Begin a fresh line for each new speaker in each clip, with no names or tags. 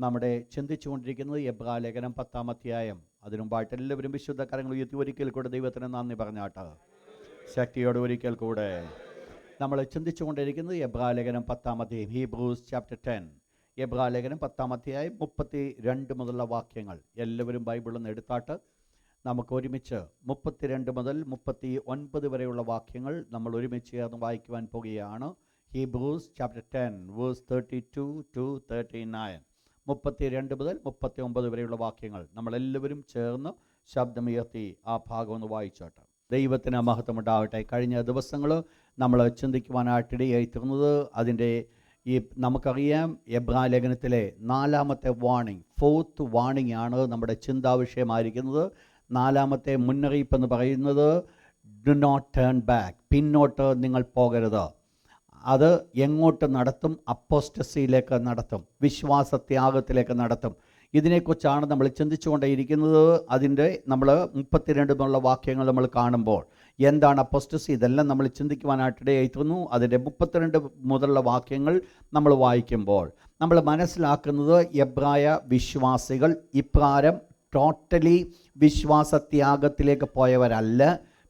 നമ്മുടെ ചിന്തിച്ചുകൊണ്ടിരിക്കുന്നത് എബ്രായ ലേഖനം 10-ാം അധ്യായം. അതിനുമുമ്പായിട്ട് എല്ലാവരും വിശുദ്ധ കരങ്ങൾ ഉയർത്തി ഒരിക്കൽ കൂടെ ദൈവത്തിന് നന്ദി പറഞ്ഞാട്ട് ശക്തിയോടെ ഒരിക്കൽ കൂടെ നമ്മൾ ചിന്തിച്ചുകൊണ്ടിരിക്കുന്നത് എബ്രായ ലേഖനം 10-ാം അധ്യായം, ഹീബ്രൂസ് ചാപ്റ്റർ 10. എബ്രായ ലേഖനം 10-ാം അധ്യായം 32 മുതലുള്ള വാക്യങ്ങൾ. എല്ലാവരും ബൈബിളിൽ നിന്ന് എടുത്താട്ട് നമുക്ക് ഒരുമിച്ച് 32 മുതൽ 39 വരെയുള്ള വാക്യങ്ങൾ നമ്മൾ ഒരുമിച്ച് ചേർന്ന് വായിക്കുവാൻ പോകുകയാണ്. Hebrews chapter 10 verse 32 to 39. 32 മുതൽ 39 വരെയുള്ള വാക്യങ്ങൾ നമ്മളെല്ലാവരും ചേർന്ന് ശബ്ദമുയർത്തി ആ ഭാഗം ഒന്ന് വായിച്ചോട്ടെ. ദൈവത്തിന് മഹത്വമുണ്ടാവട്ടെ. കഴിഞ്ഞ ദിവസങ്ങൾ നമ്മൾ ചിന്തിക്കുവാനായിട്ടിടയായി തീർന്നത് അതിൻ്റെ നമുക്കറിയാം എബ്രായ ലേഖനത്തിലെ 4ാമത്തെ വാണിംഗ്, 4th വാണിംഗ് ആണ് നമ്മുടെ ചിന്താവിഷയമായിരിക്കുന്നത്. 4ാമത്തെ മുന്നറിയിപ്പ് എന്ന് പറയുന്നത് ഡു നോട്ട് ടേൺ ബാക്ക്, പിന്നോട്ട് നിങ്ങൾ പോകരുത്. അത് എങ്ങോട്ട് നടത്തും? അപ്പോസ്റ്റസിയിലേക്ക് നടത്തും, വിശ്വാസത്യാഗത്തിലേക്ക് നടത്തും. ഇതിനെക്കുറിച്ചാണ് നമ്മൾ ചിന്തിച്ചുകൊണ്ടേയിരിക്കുന്നത്. അതിൻ്റെ നമ്മൾ 32 എന്നുള്ള വാക്യങ്ങൾ നമ്മൾ കാണുമ്പോൾ എന്താണ് അപ്പോസ്റ്റസി, ഇതെല്ലാം നമ്മൾ ചിന്തിക്കുവാനായിട്ടിടയായിരുന്നു. അതിൻ്റെ 32 മുതലുള്ള വാക്യങ്ങൾ നമ്മൾ വായിക്കുമ്പോൾ നമ്മൾ മനസ്സിലാക്കുന്നത് എബ്രായ വിശ്വാസികൾ ഇപ്രകാരം ടോട്ടലി വിശ്വാസത്യാഗത്തിലേക്ക് പോയവരല്ല.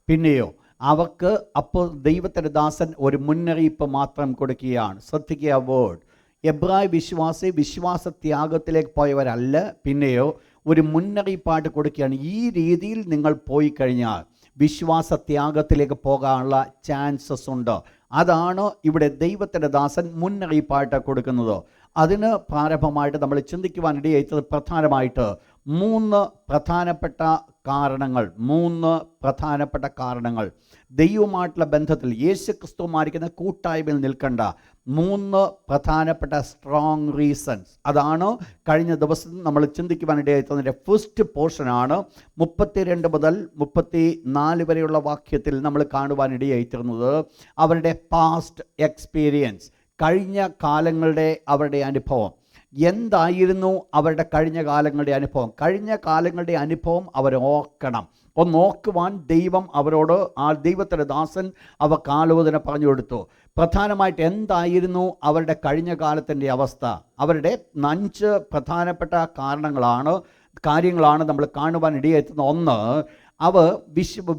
പിന്നെയോ അവർക്ക് അപ്പോൾ ദൈവത്തിൻ്റെ ദാസൻ ഒരു മുന്നറിയിപ്പ് മാത്രം കൊടുക്കുകയാണ്. ശ്രദ്ധിക്കുക വേർഡ്. എബ്രായ വിശ്വാസി വിശ്വാസത്യാഗത്തിലേക്ക് പോയവരല്ല, പിന്നെയോ ഒരു മുന്നറിയിപ്പായിട്ട് കൊടുക്കുകയാണ്. ഈ രീതിയിൽ നിങ്ങൾ പോയി കഴിഞ്ഞാൽ വിശ്വാസത്യാഗത്തിലേക്ക് പോകാനുള്ള ചാൻസസ് ഉണ്ട്. അതാണ് ഇവിടെ ദൈവത്തിൻ്റെ ദാസൻ മുന്നറിയിപ്പായിട്ട് കൊടുക്കുന്നത്. അതിന് പ്രാരംഭമായിട്ട് നമ്മൾ ചിന്തിക്കുവാനിടയായത് പ്രധാനമായിട്ട് 3 പ്രധാനപ്പെട്ട കാരണങ്ങൾ ദൈവവുമായിട്ടുള്ള ബന്ധത്തിൽ യേശുക്രിസ്തുവുമായിരിക്കുന്ന കൂട്ടായ്മയിൽ നിൽക്കേണ്ട 3 പ്രധാനപ്പെട്ട സ്ട്രോങ് റീസൺസ്. അതാണ് കഴിഞ്ഞ ദിവസം നമ്മൾ ചിന്തിക്കുവാനിടയായതിൻ്റെ ഫസ്റ്റ് പോർഷനാണ് 32 മുതൽ 34 വരെയുള്ള വാക്യത്തിൽ നമ്മൾ കാണുവാനിടയായിത്തീർന്നത്. അവരുടെ പാസ്റ്റ് എക്സ്പീരിയൻസ്, കഴിഞ്ഞ കാലങ്ങളുടെ അവരുടെ അനുഭവം. എന്തായിരുന്നു അവരുടെ കഴിഞ്ഞ കാലങ്ങളുടെ അനുഭവം? കഴിഞ്ഞ കാലങ്ങളുടെ അനുഭവം അവർ ഓർക്കണം. ഒന്ന് നോക്കുവാൻ ദൈവം അവരോട്, ആ ദൈവത്തിൻ്റെ ദാസൻ അവർക്ക് ആലോചന പറഞ്ഞു കൊടുത്തു. പ്രധാനമായിട്ട് എന്തായിരുന്നു അവരുടെ കഴിഞ്ഞ കാലത്തിൻ്റെ അവസ്ഥ? അവരുടെ 5 പ്രധാനപ്പെട്ട കാര്യങ്ങളാണ് നമ്മൾ കാണുവാൻ ഇടയായിട്ടുന്നത്. ഒന്ന്, അവർ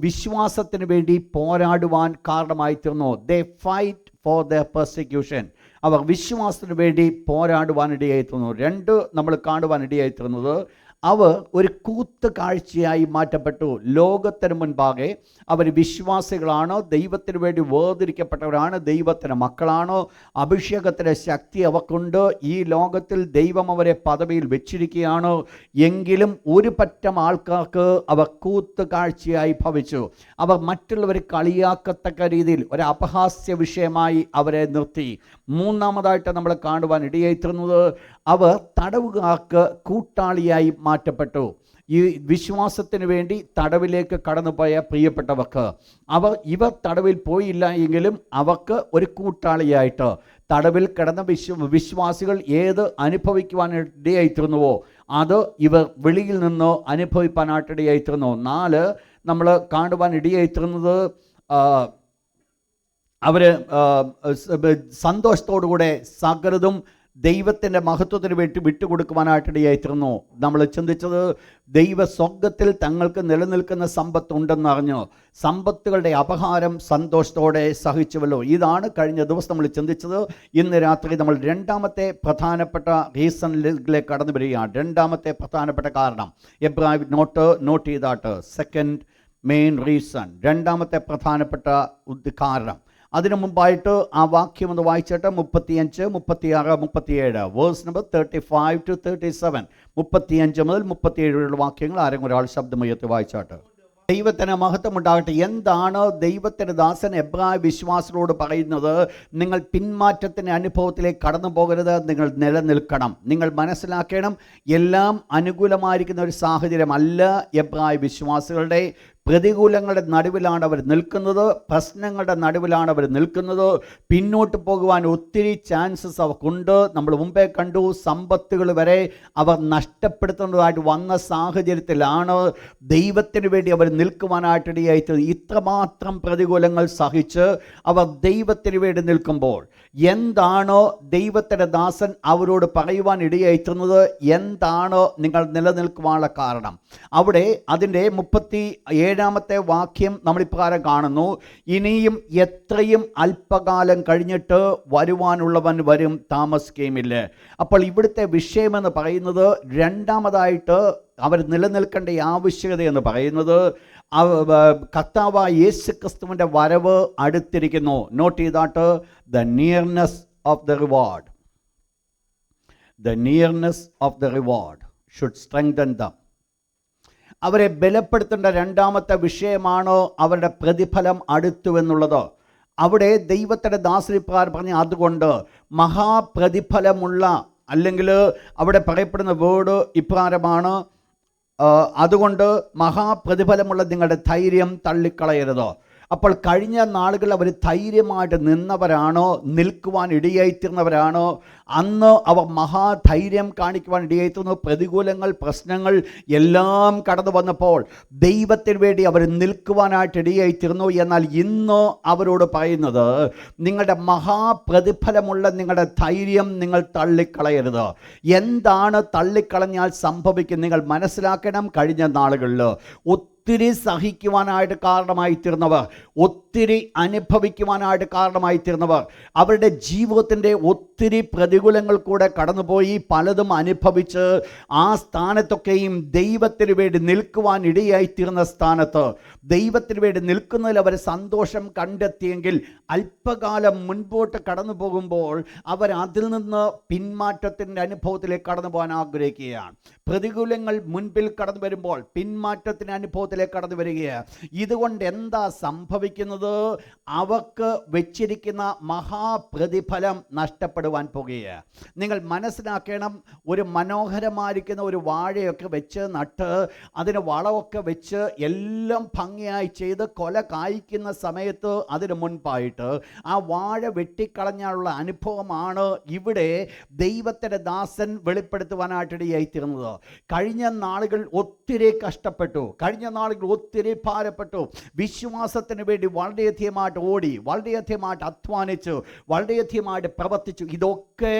വിശ്വാസത്തിന് വേണ്ടി പോരാടുവാൻ കാരണമായി തീർന്നു. ദേ ഫൈറ്റ് ഫോർ ദ പെർസിക്യൂഷൻ. അവർ വിശ്വാസത്തിന് വേണ്ടി പോരാടുവാനിടയായിത്തീർന്നു. 2, നമ്മൾ കാണുവാനിടയായിത്തീർന്നത് അവർ ഒരു കൂത്ത് കാഴ്ചയായി മാറ്റപ്പെട്ടു. ലോകത്തിന് മുൻപാകെ അവർ വിശ്വാസികളാണ്, ദൈവത്തിന് വേണ്ടി വേർതിരിക്കപ്പെട്ടവരാണ്, ദൈവത്തിൻ്റെ മക്കളാണ്, അഭിഷേകത്തിൻ്റെ ശക്തി അവർക്കുണ്ട്. ഈ ലോകത്തിൽ ദൈവം അവരെ പദവിയിൽ വെച്ചിരിക്കുകയാണ്. എങ്കിലും ഒരു പറ്റം ആൾക്കാർക്ക് അവർ കൂത്ത് കാഴ്ചയായി ഭവിച്ചു. അവർ മറ്റുള്ളവരെ കളിയാക്കത്തക്ക രീതിയിൽ ഒരു അപഹാസ്യ വിഷയമായി അവരെ നിർത്തി. 3ാമതായിട്ട് നമ്മൾ കാണുവാൻ ഇടയായിത്തീർന്നത് അവർ തടവുകാർക്ക് കൂട്ടാളിയായി മാറ്റപ്പെട്ടു. ഈ വിശ്വാസത്തിന് വേണ്ടി തടവിലേക്ക് കടന്നുപോയ പ്രിയപ്പെട്ടവർക്ക് ഇവർ തടവിൽ പോയില്ല എങ്കിലും അവർക്ക് ഒരു കൂട്ടാളിയായിട്ട് തടവിൽ കിടന്ന വിശ്വാസികൾ ഏത് അനുഭവിക്കുവാനിടയായിത്തീർന്നുവോ അത് ഇവർ വെളിയിൽ നിന്ന് അനുഭവിക്കാനായിട്ടിടയായിത്തീർന്നു. 4, നമ്മൾ കാണുവാൻ ഇടയായിത്തീർന്നത് അവർ സന്തോഷത്തോടുകൂടെ സകലതും ദൈവത്തിൻ്റെ മഹത്വത്തിന് വേണ്ടി വിട്ടുകൊടുക്കുവാനായിട്ടിടയായിത്തീർന്നു. നമ്മൾ ചിന്തിച്ചത് ദൈവസ്വർഗത്തിൽ തങ്ങൾക്ക് നിലനിൽക്കുന്ന സമ്പത്തുണ്ടെന്നറിഞ്ഞു സമ്പത്തുകളുടെ അപഹാരം സന്തോഷത്തോടെ സഹിച്ചുവല്ലോ. ഇതാണ് കഴിഞ്ഞ ദിവസം നമ്മൾ ചിന്തിച്ചത്. ഇന്ന് രാത്രി നമ്മൾ 2ാമത്തെ പ്രധാനപ്പെട്ട റീസണിലേക്ക് കടന്നു വരികയാണ്. 2ാമത്തെ പ്രധാനപ്പെട്ട കാരണം എബ്രായ നോട്ട് ചെയ്താട്ട് സെക്കൻഡ് മെയിൻ റീസൺ, 2ാമത്തെ പ്രധാനപ്പെട്ട കാരണം. അതിനു മുമ്പായിട്ട് ആ വാക്യം ഒന്ന് വായിച്ചിട്ട് 35, 36, 37 വേഴ്സ് നമ്പർ 35 to 37, 35 മുതൽ 37 വരെയുള്ള വാക്യങ്ങൾ ആരെങ്കിലും ഒരാൾ ശബ്ദമുയർത്തി വായിച്ചാട്ട്. ദൈവത്തിന് മഹത്വമുണ്ടാകട്ടെ. എന്താണ് ദൈവത്തിൻ്റെ ദാസൻ എബ്രായ വിശ്വാസികളോട് പറയുന്നത്? നിങ്ങൾ പിന്മാറ്റത്തിൻ്റെ അനുഭവത്തിലേക്ക് കടന്നു പോകരുത്, നിങ്ങൾ നിലനിൽക്കണം. നിങ്ങൾ മനസ്സിലാക്കണം, എല്ലാം അനുകൂലമായിരിക്കുന്ന ഒരു സാഹചര്യമല്ല എബ്രായ വിശ്വാസികളുടെ. പ്രതികൂലങ്ങളുടെ നടുവിലാണ് അവർ നിൽക്കുന്നത്, പ്രശ്നങ്ങളുടെ നടുവിലാണ് അവർ നിൽക്കുന്നത്. പിന്നോട്ട് പോകുവാൻ ഒത്തിരി ചാൻസസ് അവർക്കുണ്ട്. നമ്മൾ മുമ്പേ കണ്ടു, സമ്പത്തുകൾ വരെ അവർ നഷ്ടപ്പെടുത്തുന്നതായിട്ട് വന്ന സാഹചര്യത്തിലാണ് ദൈവത്തിന് വേണ്ടി അവർ നിൽക്കുവാനായിട്ടിടയായിട്ട്. ഇത്രമാത്രം പ്രതികൂലങ്ങൾ സഹിച്ച് അവർ ദൈവത്തിന് വേണ്ടി നിൽക്കുമ്പോൾ എന്താണോ ദൈവത്തിൻ്റെ ദാസൻ അവരോട് പറയുവാൻ ഇടയായിട്ടുന്നത്, എന്താണോ നിങ്ങൾ നിലനിൽക്കുവാനുള്ള കാരണം? അവിടെ അതിൻ്റെ 37-ാമത്തെ വാക്യം നമ്മളിപ്രകാരം കാണുന്നു: ഇനിയും എത്രയും അല്പകാലം കഴിഞ്ഞിട്ട് വരുവാനുള്ളവൻ വരും, താമസിക്കുകയുമില്ല. അപ്പോൾ ഇവിടുത്തെ വിഷയമെന്ന് പറയുന്നത്, രണ്ടാമതായിട്ട് അവർ നിലനിൽക്കേണ്ട ആവശ്യകത എന്ന് പറയുന്നത്, കർത്താവായ യേശുക്രിസ്തുവിൻ്റെ വരവ് അടുത്തിരിക്കുന്നു. നോട്ട് ചെയ്താട്ട്, the nearness of the reward. The nearness of the reward should strengthen them. അവരെ ബലപ്പെടുത്തേണ്ട രണ്ടാമത്തെ വിഷയമാണ് അവരുടെ പ്രതിഫലം അടുത്തു എന്നുള്ളത്. അവിടെ ദൈവത്തിൻ്റെ ദാസരിപ്രകാരം പറഞ്ഞ, അതുകൊണ്ട് മഹാപ്രതിഫലമുള്ള, അല്ലെങ്കിൽ അവിടെ പറയപ്പെടുന്ന വേർഡ് ഇപ്രകാരമാണ്, അതുകൊണ്ട് മഹാപ്രതിഫലമുള്ള നിങ്ങളുടെ ധൈര്യം തള്ളിക്കളയരുത്. അപ്പോൾ കഴിഞ്ഞ നാളുകൾ അവർ ധൈര്യമായിട്ട് നിന്നവരാണോ, നിൽക്കുവാൻ ഇടയായിത്തീർന്നവരാണോ? അന്ന് അവർ മഹാധൈര്യം കാണിക്കുവാൻ ഇടയായിത്തീർന്നു. പ്രതികൂലങ്ങൾ, പ്രശ്നങ്ങൾ എല്ലാം കടന്നു വന്നപ്പോൾ ദൈവത്തിന് വേണ്ടി അവർ നിൽക്കുവാനായിട്ട് ഇടയായിത്തീർന്നു. എന്നാൽ ഇന്ന് അവരോട് പറയുന്നത്, നിങ്ങളുടെ മഹാപ്രതിഫലമുള്ള നിങ്ങളുടെ ധൈര്യം നിങ്ങൾ തള്ളിക്കളയരുത്. എന്താണ് തള്ളിക്കളഞ്ഞാൽ സംഭവിക്കും? നിങ്ങൾ മനസ്സിലാക്കണം, കഴിഞ്ഞ നാളുകളിൽ ഒത്തിരി സഹിക്കുവാനായിട്ട് കാരണമായി തീർന്നവർ, ഒത്തിരി അനുഭവിക്കുവാനായിട്ട് കാരണമായി തീർന്നവർ, അവരുടെ ജീവിതത്തിൻ്റെ ഒത്തിരി പ്രതികൂലങ്ങൾ കൂടെ കടന്നുപോയി പലതും അനുഭവിച്ച് ആ സ്ഥാനത്തൊക്കെയും ദൈവത്തിന് വേണ്ടി നിൽക്കുവാൻ ഇടയായിത്തീർന്ന സ്ഥാനത്ത് ദൈവത്തിന് വേണ്ടി നിൽക്കുന്നതിൽ അവർ സന്തോഷം കണ്ടെത്തിയെങ്കിൽ അല്പകാലം മുൻപോട്ട് കടന്നു പോകുമ്പോൾ അവർ അതിൽ നിന്ന് പിന്മാറ്റത്തിൻ്റെ അനുഭവത്തിലേക്ക് കടന്നു പോകാൻ ആഗ്രഹിക്കുകയാണ്. പ്രതികൂലങ്ങൾ മുൻപിൽ കടന്നു വരുമ്പോൾ പിന്മാറ്റത്തിൻ്റെ അനുഭവത്തിലേക്ക് കടന്നു വരികയാണ്. ഇതുകൊണ്ട് എന്താ സംഭവിക്കുന്നത്? അവർക്ക് വെച്ചിരിക്കുന്ന മഹാപ്രതിഫലം നഷ്ടപ്പെടുവാൻ പോകുകയാണ്. നിങ്ങൾ മനസ്സിലാക്കണം, ഒരു മനോഹരമായിരിക്കുന്ന ഒരു വാഴയൊക്കെ വെച്ച് നട്ട് അതിന് വളമൊക്കെ വെച്ച് എല്ലാം ഭംഗിയായി ചെയ്ത് കൊല കായ്ക്കുന്ന സമയത്ത് അതിന് മുൻപായിട്ട് ആ വാഴ വെട്ടിക്കളഞ്ഞാലുള്ള അനുഭവമാണ് ഇവിടെ ദൈവത്തിൻ്റെ ദാസൻ വെളിപ്പെടുത്തുവാനായിട്ടിടയായിത്തീർന്നത്. കഴിഞ്ഞ നാളുകൾ ഒത്തിരി കഷ്ടപ്പെട്ടു, കഴിഞ്ഞ നാളുകൾ ഒത്തിരി ഭാരപ്പെട്ടു, വിശ്വാസത്തിന് വേണ്ടി വളരെയധികമായിട്ട് ഓടി, വളരെയധികമായിട്ട് അധ്വാനിച്ചു, വളരെയധികമായിട്ട് പ്രവർത്തിച്ചു. ഇതൊക്കെ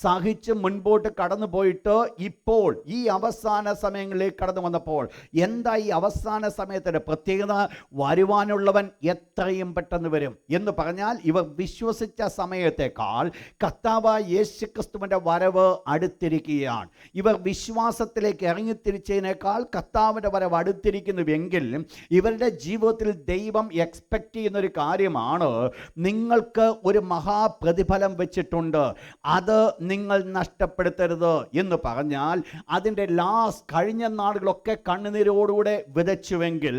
സഹിച്ച് മുൻപോട്ട് കടന്നു പോയിട്ട് ഇപ്പോൾ ഈ അവസാന സമയങ്ങളിലേക്ക് കടന്നു വന്നപ്പോൾ എന്താ ഈ അവസാന സമയത്തിൻ്റെ പ്രത്യേകത? വരുവാനുള്ളവൻ എത്രയും പെട്ടെന്ന് വരും എന്ന് പറഞ്ഞാൽ ഇവർ വിശ്വസിച്ച സമയത്തേക്കാൾ കർത്താവായ യേശുക്രിസ്തുവിൻ്റെ വരവ് അടുത്തിരിക്കുകയാണ്. ഇവർ വിശ്വാസത്തിലേക്ക് ഇറങ്ങിത്തിരിച്ചതിനേക്കാൾ കർത്താവിൻ്റെ വരവ് അടുത്തിരിക്കുന്നുവെങ്കിൽ ഇവരുടെ ജീവിതത്തിൽ ദൈവം എക്സ്പെക്റ്റ് ചെയ്യുന്നൊരു കാര്യമാണ്, നിങ്ങൾക്ക് ഒരു മഹാപ്രതിഫലം വെച്ചിട്ടുണ്ട്, അത് നിങ്ങൾ നഷ്ടപ്പെടുത്തരുത് എന്ന് പറഞ്ഞാൽ അതിൻ്റെ കഴിഞ്ഞ നാളുകളൊക്കെ കണ്ണുനീരോടുകൂടെ വിതച്ചുവെങ്കിൽ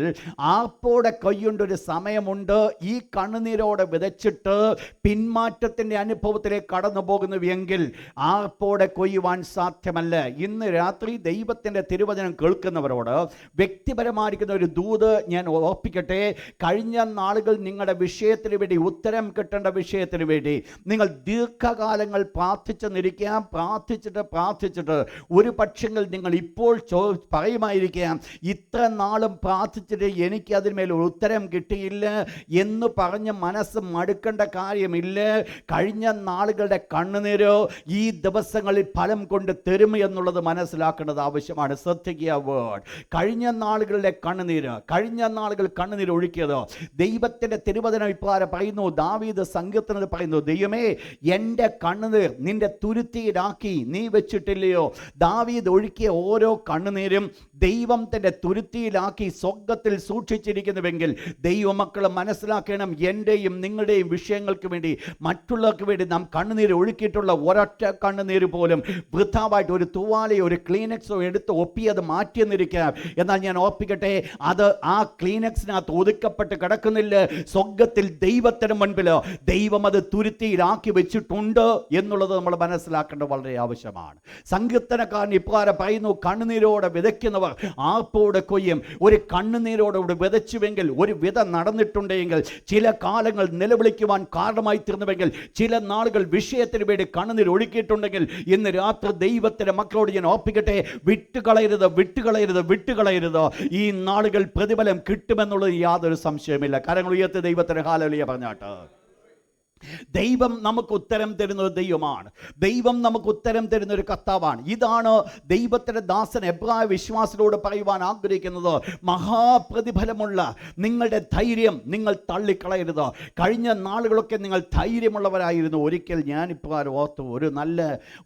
ആർപ്പോടെ കൊയ്യേണ്ടൊരു സമയമുണ്ട്. ഈ കണ്ണുനീരോടെ വിതച്ചിട്ട് പിന്മാറ്റത്തിൻ്റെ അനുഭവത്തിലേക്ക് കടന്നു പോകുന്നുവെങ്കിൽ ആർപ്പോടെ കൊയ്യുവാൻ സാധ്യമല്ല. ഇന്ന് രാത്രി ദൈവത്തിൻ്റെ തിരുവചനം കേൾക്കുന്നവരോട് വ്യക്തിപരമായിരിക്കുന്ന ഒരു ദൂത് ഞാൻ ഓർപ്പിക്കട്ടെ. കഴിഞ്ഞ നാളുകൾ നിങ്ങളുടെ വിഷയത്തിന് വേണ്ടി, ഉത്തരം കിട്ടേണ്ട വിഷയത്തിന് വേണ്ടി നിങ്ങൾ ദീർഘകാലങ്ങൾ പ്രാർത്ഥിച്ചെന്നിരിക്കാം. പ്രാർത്ഥിച്ചിട്ട് ഒരു പക്ഷെങ്കിൽ നിങ്ങൾ ഇപ്പോൾ പറയുമായിരിക്കാം, ഇത്ര നാളും പ്രാർത്ഥിച്ചിട്ട് എനിക്ക് അതിന്മേൽ ഒരു ഉത്തരം കിട്ടിയില്ല എന്ന് പറഞ്ഞ് മനസ്സ് മടുക്കേണ്ട കാര്യമില്ല. കഴിഞ്ഞ നാളുകളുടെ കണ്ണുനീരോ ഈ ദിവസങ്ങളിൽ ഫലം കൊണ്ട് തരും എന്നുള്ളത് മനസ്സിലാക്കേണ്ടത് ആവശ്യമാണ്. ശ്രദ്ധിക്കുക വേർഡ്. കഴിഞ്ഞ നാളുകളുടെ കണ്ണുനീര്, കഴിഞ്ഞ നാളുകൾ കണ്ണുനീര് ഒഴുക്കിയത് ദൈവത്തിൻ്റെ തിരുവചനം ഇപ്രകാരം പറയുന്നു. ദാവീദ് സങ്കീർത്തനത്തിൽ പറയുന്നു, ദൈവമേ എൻ്റെ കണ്ണുനീർ നിന്റെ തുരുത്തിയിലാക്കി നീ വെച്ചിട്ടില്ലയോ? ദാവീദ് ഒഴുക്കിയ ഓരോ കണ്ണുനീരും ദൈവം തൻ്റെ തുരുത്തിയിലാക്കി സ്വർഗ്ഗത്തിൽ സൂക്ഷിച്ചിരിക്കുന്നുവെങ്കിൽ ദൈവമക്കൾ മനസ്സിലാക്കണം, എൻ്റെയും നിങ്ങളുടെയും വിഷയങ്ങൾക്ക് വേണ്ടി, മറ്റുള്ളവർക്ക് വേണ്ടി നാം കണ്ണുനീര് ഒഴുക്കിയിട്ടുള്ള ഒരൊറ്റ കണ്ണുനീര് പോലും വൃഥാവായിട്ട് ഒരു തൂവാലയോ ഒരു ക്ലീനക്സോ എടുത്ത് ഒപ്പിയത് മാറ്റിയെന്നിരിക്കാം. എന്നാൽ ഞാൻ ഓർപ്പിക്കട്ടെ, അത് ആ ക്ലീനക്സിനകത്ത് ഒതുക്കപ്പെട്ട് കിടക്കുന്നില്ല. സ്വർഗത്തിൽ ദൈവത്തിന് മുൻപിൽ ദൈവം അത് തുരുത്തിയിലാക്കി വെച്ചിട്ടുണ്ട് എന്നുള്ളത് നമ്മൾ മനസ്സിലാക്കേണ്ടത് വളരെ ആവശ്യമാണ്. സങ്കീർത്തനക്കാരൻ ഇപ്രകാരം പറയുന്നു, കണ്ണുനീരോടെ വിതയ്ക്കുന്നവർ ആർപ്പോടെ കൊയ്യും. ഒരു കണ്ണുനീരോടെ വിതച്ചുവെങ്കിൽ, ഒരു വിത നടന്നിട്ടുണ്ടെങ്കിൽ, ചില കാലങ്ങൾ നിലവിളിക്കുവാൻ കാരണമായി തീർന്നുവെങ്കിൽ, ചില നാളുകൾ വിഷയത്തിന് വേണ്ടി കണ്ണുനീർ ഒഴുക്കിയിട്ടുണ്ടെങ്കിൽ, ഇന്ന് രാത്രി ദൈവത്തിന്റെ മക്കളോട് ഞാൻ ഓർപ്പിക്കട്ടെ, വിട്ടുകളയരുത്, വിട്ടുകളയരുത്, വിട്ടുകളയരുത്. ഈ നാളുകൾ പ്രതിഫലം കിട്ടുമെന്നുള്ളത് യാതൊരു സംശയമില്ല. കരങ്ങൾ ഉയർത്തി ദൈവത്തിന് ഹല്ലേലൂയ പറഞ്ഞാട്ട്. ദൈവം നമുക്ക് ഉത്തരം തരുന്ന ഒരു ദൈവമാണ്. ദൈവം നമുക്ക് ഉത്തരം തരുന്ന ഒരു കർത്താവാണ്. ഇതാണ് ദൈവത്തിൻ്റെ ദാസൻ എബ്രായ വിശ്വാസത്തോട് പറയുവാൻ ആഗ്രഹിക്കുന്നത്. മഹാപ്രതിഫലമുള്ള നിങ്ങളുടെ ധൈര്യം നിങ്ങൾ തള്ളിക്കളയരുത്. കഴിഞ്ഞ നാളുകളൊക്കെ നിങ്ങൾ ധൈര്യമുള്ളവരായിരുന്നു. ഒരിക്കൽ ഞാനിപ്പോൾ ഓർത്തു,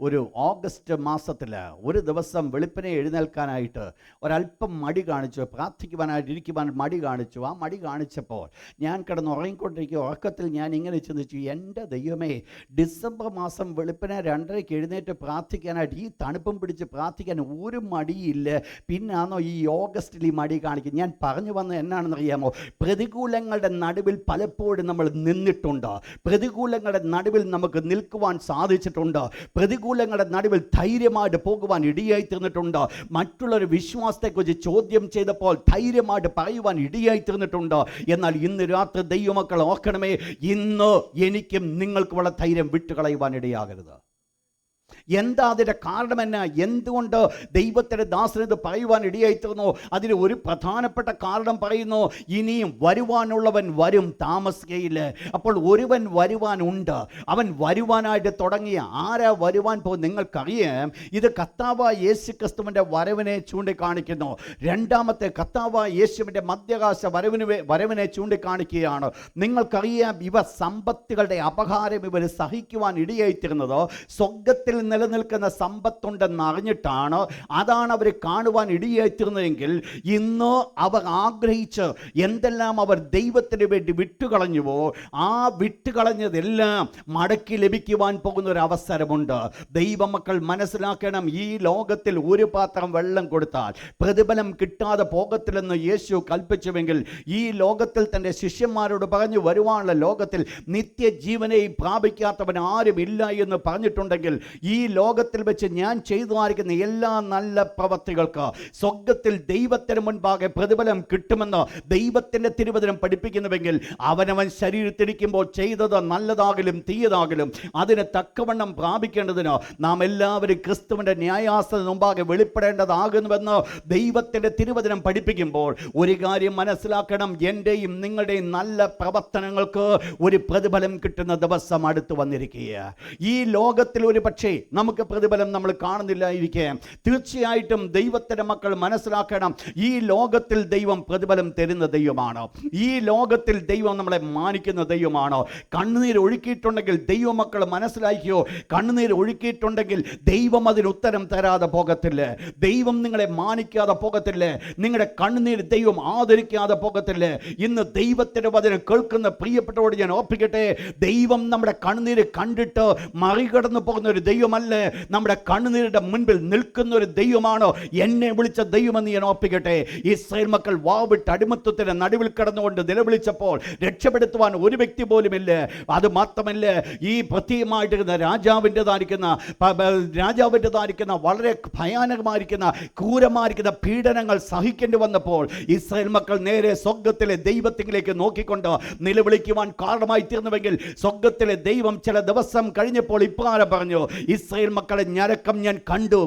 ഒരു ഓഗസ്റ്റ് മാസത്തിൽ ഒരു ദിവസം വെളുപ്പിനെ എഴുന്നേൽക്കാനായിട്ട് ഒരല്പം മടി കാണിച്ചു, പ്രാർത്ഥിക്കുവാനായിട്ട് ഇരിക്കുവാൻ മടി കാണിച്ചു. ആ മടി കാണിച്ചപ്പോൾ ഞാൻ കിടന്ന് ഉറങ്ങിക്കൊണ്ടിരിക്കുക. ഉറക്കത്തിൽ ഞാൻ ഇങ്ങനെ ചിന്തിച്ചു, എൻ്റെ ദൈവമേ, ഡിസംബർ മാസം വെളുപ്പിനെ 2:30 എഴുന്നേറ്റ് പ്രാർത്ഥിക്കാനായിട്ട് ഈ തണുപ്പും പിടിച്ച് പ്രാർത്ഥിക്കാൻ ഒരു മടിയില്ല, പിന്നാണോ ഈ ഓഗസ്റ്റിൽ ഈ മടി കാണിക്കും? ഞാൻ പറഞ്ഞു വന്നത് എന്നാണെന്നറിയാമോ? പ്രതികൂലങ്ങളുടെ നടുവിൽ പലപ്പോഴും നമ്മൾ നിന്നിട്ടുണ്ട്. പ്രതികൂലങ്ങളുടെ നടുവിൽ നമുക്ക് നിൽക്കുവാൻ സാധിച്ചിട്ടുണ്ട്. പ്രതികൂലങ്ങളുടെ നടുവിൽ ധൈര്യമായിട്ട് പോകുവാൻ ഇടിയായി തീർന്നിട്ടുണ്ട്. മറ്റുള്ളൊരു വിശ്വാസത്തെക്കുറിച്ച് ചോദ്യം ചെയ്തപ്പോൾ ധൈര്യമായിട്ട് പറയുവാൻ ഇടിയായി തീർന്നിട്ടുണ്ട്. എന്നാൽ ഇന്ന് രാത്രി ദൈവമക്കൾ ഓർക്കണമേ, ഇന്ന് എനിക്കും നിങ്ങൾക്കുമുള്ള ധൈര്യം വിട്ടുകളയുവാനിടയാകരുത്. എന്താ അതിൻ്റെ കാരണം? എന്നാ? എന്തുകൊണ്ട് ദൈവത്തിൻ്റെ ദാസന് ഇത് പറയുവാൻ ഇടയായിത്തീർന്നു? അതിന് ഒരു പ്രധാനപ്പെട്ട കാരണം പറയുന്നു, ഇനിയും വരുവാനുള്ളവൻ വരും, താമസിക്കയില്ല. അപ്പോൾ ഒരുവൻ വരുവാനുണ്ട്. അവൻ വരുവാനായിട്ട് തുടങ്ങിയ ആരാ വരുവാൻ പോകും? നിങ്ങൾക്കറിയാം, ഇത് കർത്താവായ യേശു ക്രിസ്തുവിൻ്റെ വരവിനെ ചൂണ്ടിക്കാണിക്കുന്നു. രണ്ടാമത്തെ കർത്താവായ യേശുവിൻ്റെ മധ്യാകാശ വരവിനെ ചൂണ്ടിക്കാണിക്കുകയാണ്. നിങ്ങൾക്കറിയാം, ഇവ സമ്പത്തുകളുടെ അപഹാരം ഇവർ സഹിക്കുവാൻ ഇടയായിത്തീർന്നത് സ്വർഗത്തിൽ നിലനിൽക്കുന്ന സമ്പത്തുണ്ടെന്ന് അറിഞ്ഞിട്ടാണ്. അതാണ് അവർ കാണുവാൻ ഇടയായിത്തീർന്നതെങ്കിൽ ഇന്ന് അവർ ആഗ്രഹിച്ച് എന്തെല്ലാം അവർ ദൈവത്തിന് വേണ്ടി വിട്ടുകളഞ്ഞുവോ, ആ വിട്ടുകളഞ്ഞതെല്ലാം മടക്കി ലഭിക്കുവാൻ പോകുന്ന ഒരു അവസരമുണ്ട്. ദൈവമക്കൾ മനസ്സിലാക്കണം, ഈ ലോകത്തിൽ ഒരു പാത്രം വെള്ളം കൊടുത്താൽ പ്രതിഫലം കിട്ടാതെ പോകത്തില്ലെന്ന് യേശു കൽപ്പിച്ചുവെങ്കിൽ, ഈ ലോകത്തിൽ തൻ്റെ ശിഷ്യന്മാരോട് പറഞ്ഞു, വരുവാനുള്ള ലോകത്തിൽ നിത്യജീവനെയും പ്രാപിക്കാത്തവൻ ആരും ഇല്ല എന്ന് പറഞ്ഞിട്ടുണ്ടെങ്കിൽ, ഈ ലോകത്തിൽ വെച്ച് ഞാൻ ചെയ്തുമായിരിക്കുന്ന എല്ലാ നല്ല പ്രവൃത്തികൾക്ക് സ്വർഗത്തിൽ ദൈവത്തിന് മുൻപാകെ പ്രതിഫലം കിട്ടുമെന്ന് ദൈവത്തിൻ്റെ തിരുവചനം പഠിപ്പിക്കുന്നുവെങ്കിൽ, അവനവൻ ശരീരത്തിരിക്കുമ്പോൾ ചെയ്തത് നല്ലതാകലും തീയതാകലും അതിന് തക്കവണ്ണം പ്രാപിക്കേണ്ടതിന് നാം എല്ലാവരും ക്രിസ്തുവിൻ്റെ ന്യായാസനത്തിന് മുമ്പാകെ വെളിപ്പെടേണ്ടതാകുന്നുവെന്ന് ദൈവത്തിൻ്റെ തിരുവചനം പഠിപ്പിക്കുമ്പോൾ ഒരു കാര്യം മനസ്സിലാക്കണം, എൻ്റെയും നിങ്ങളുടെയും നല്ല പ്രവർത്തനങ്ങൾക്ക് ഒരു പ്രതിഫലം കിട്ടുന്ന ദിവസം അടുത്ത് വന്നിരിക്കുക. ഈ ലോകത്തിൽ ഒരു പക്ഷേ നമുക്ക് പ്രതിഫലം നമ്മൾ കാണുന്നില്ലായിരിക്കാം. തീർച്ചയായിട്ടും ദൈവത്തിൻ്റെ മക്കൾ മനസ്സിലാക്കണം, ഈ ലോകത്തിൽ ദൈവം പ്രതിഫലം തരുന്ന ദൈവമാണ്. ഈ ലോകത്തിൽ ദൈവം നമ്മളെ മാനിക്കുന്ന ദൈവമാണ്. കണ്ണുനീർ ഒഴുക്കിയിട്ടുണ്ടെങ്കിൽ ദൈവമക്കൾ മനസ്സിലാക്കിയോ, കണ്ണുനീർ ഒഴുക്കിയിട്ടുണ്ടെങ്കിൽ ദൈവം അതിന് ഉത്തരം തരാതെ പോകത്തില്ല. ദൈവം നിങ്ങളെ മാനിക്കാതെ പോകത്തില്ല. നിങ്ങളുടെ കണ്ണുനീർ ദൈവം ആദരിക്കാതെ പോകത്തില്ല. ഇന്ന് ദൈവത്തിൻ്റെ വചനം കേൾക്കുന്ന പ്രിയപ്പെട്ടവരോട് ഞാൻ ഓർപ്പിക്കട്ടെ, ദൈവം നമ്മുടെ കണ്ണുനീര് കണ്ടിട്ട് മറികടന്നു പോകുന്ന ഒരു ദൈവമല്ല, നമ്മുടെ കണ്ണുനീരുടെ മുൻപിൽ നിൽക്കുന്ന ഒരു ദൈവമാണ് എന്നെ വിളിച്ച ദൈവമെന്ന് ഞാൻ ഓർപ്പിക്കട്ടെ. ഇസ്രായേൽ മക്കൾ വാവിട്ട് അടിമത്വത്തിന് നടുവിൽ കിടന്നുകൊണ്ട് നിലവിളിച്ചപ്പോൾ രക്ഷപ്പെടുത്തുവാൻ ഒരു വ്യക്തി പോലുമില്ല. അത് മാത്രമല്ല, ഈ പ്രത്യേകമായിട്ടിരുന്ന രാജാവിൻ്റെതായിരിക്കുന്ന വളരെ ഭയാനകമായിരിക്കുന്ന ക്രൂരമായിരിക്കുന്ന പീഡനങ്ങൾ സഹിക്കേണ്ടി വന്നപ്പോൾ ഇസ്രായേൽ മക്കൾ നേരെ സ്വർഗത്തിലെ ദൈവത്തിലേക്ക് നോക്കിക്കൊണ്ട് നിലവിളിക്കുവാൻ കാരണമായി തീർന്നുവെങ്കിൽ, സ്വർഗത്തിലെ ദൈവം ചില ദിവസം കഴിഞ്ഞപ്പോൾ ഇപ്രകാരം പറഞ്ഞു, ഇസ്രായേൽ മക്കളെ ഞരക്കം ഞാൻ കണ്ടു,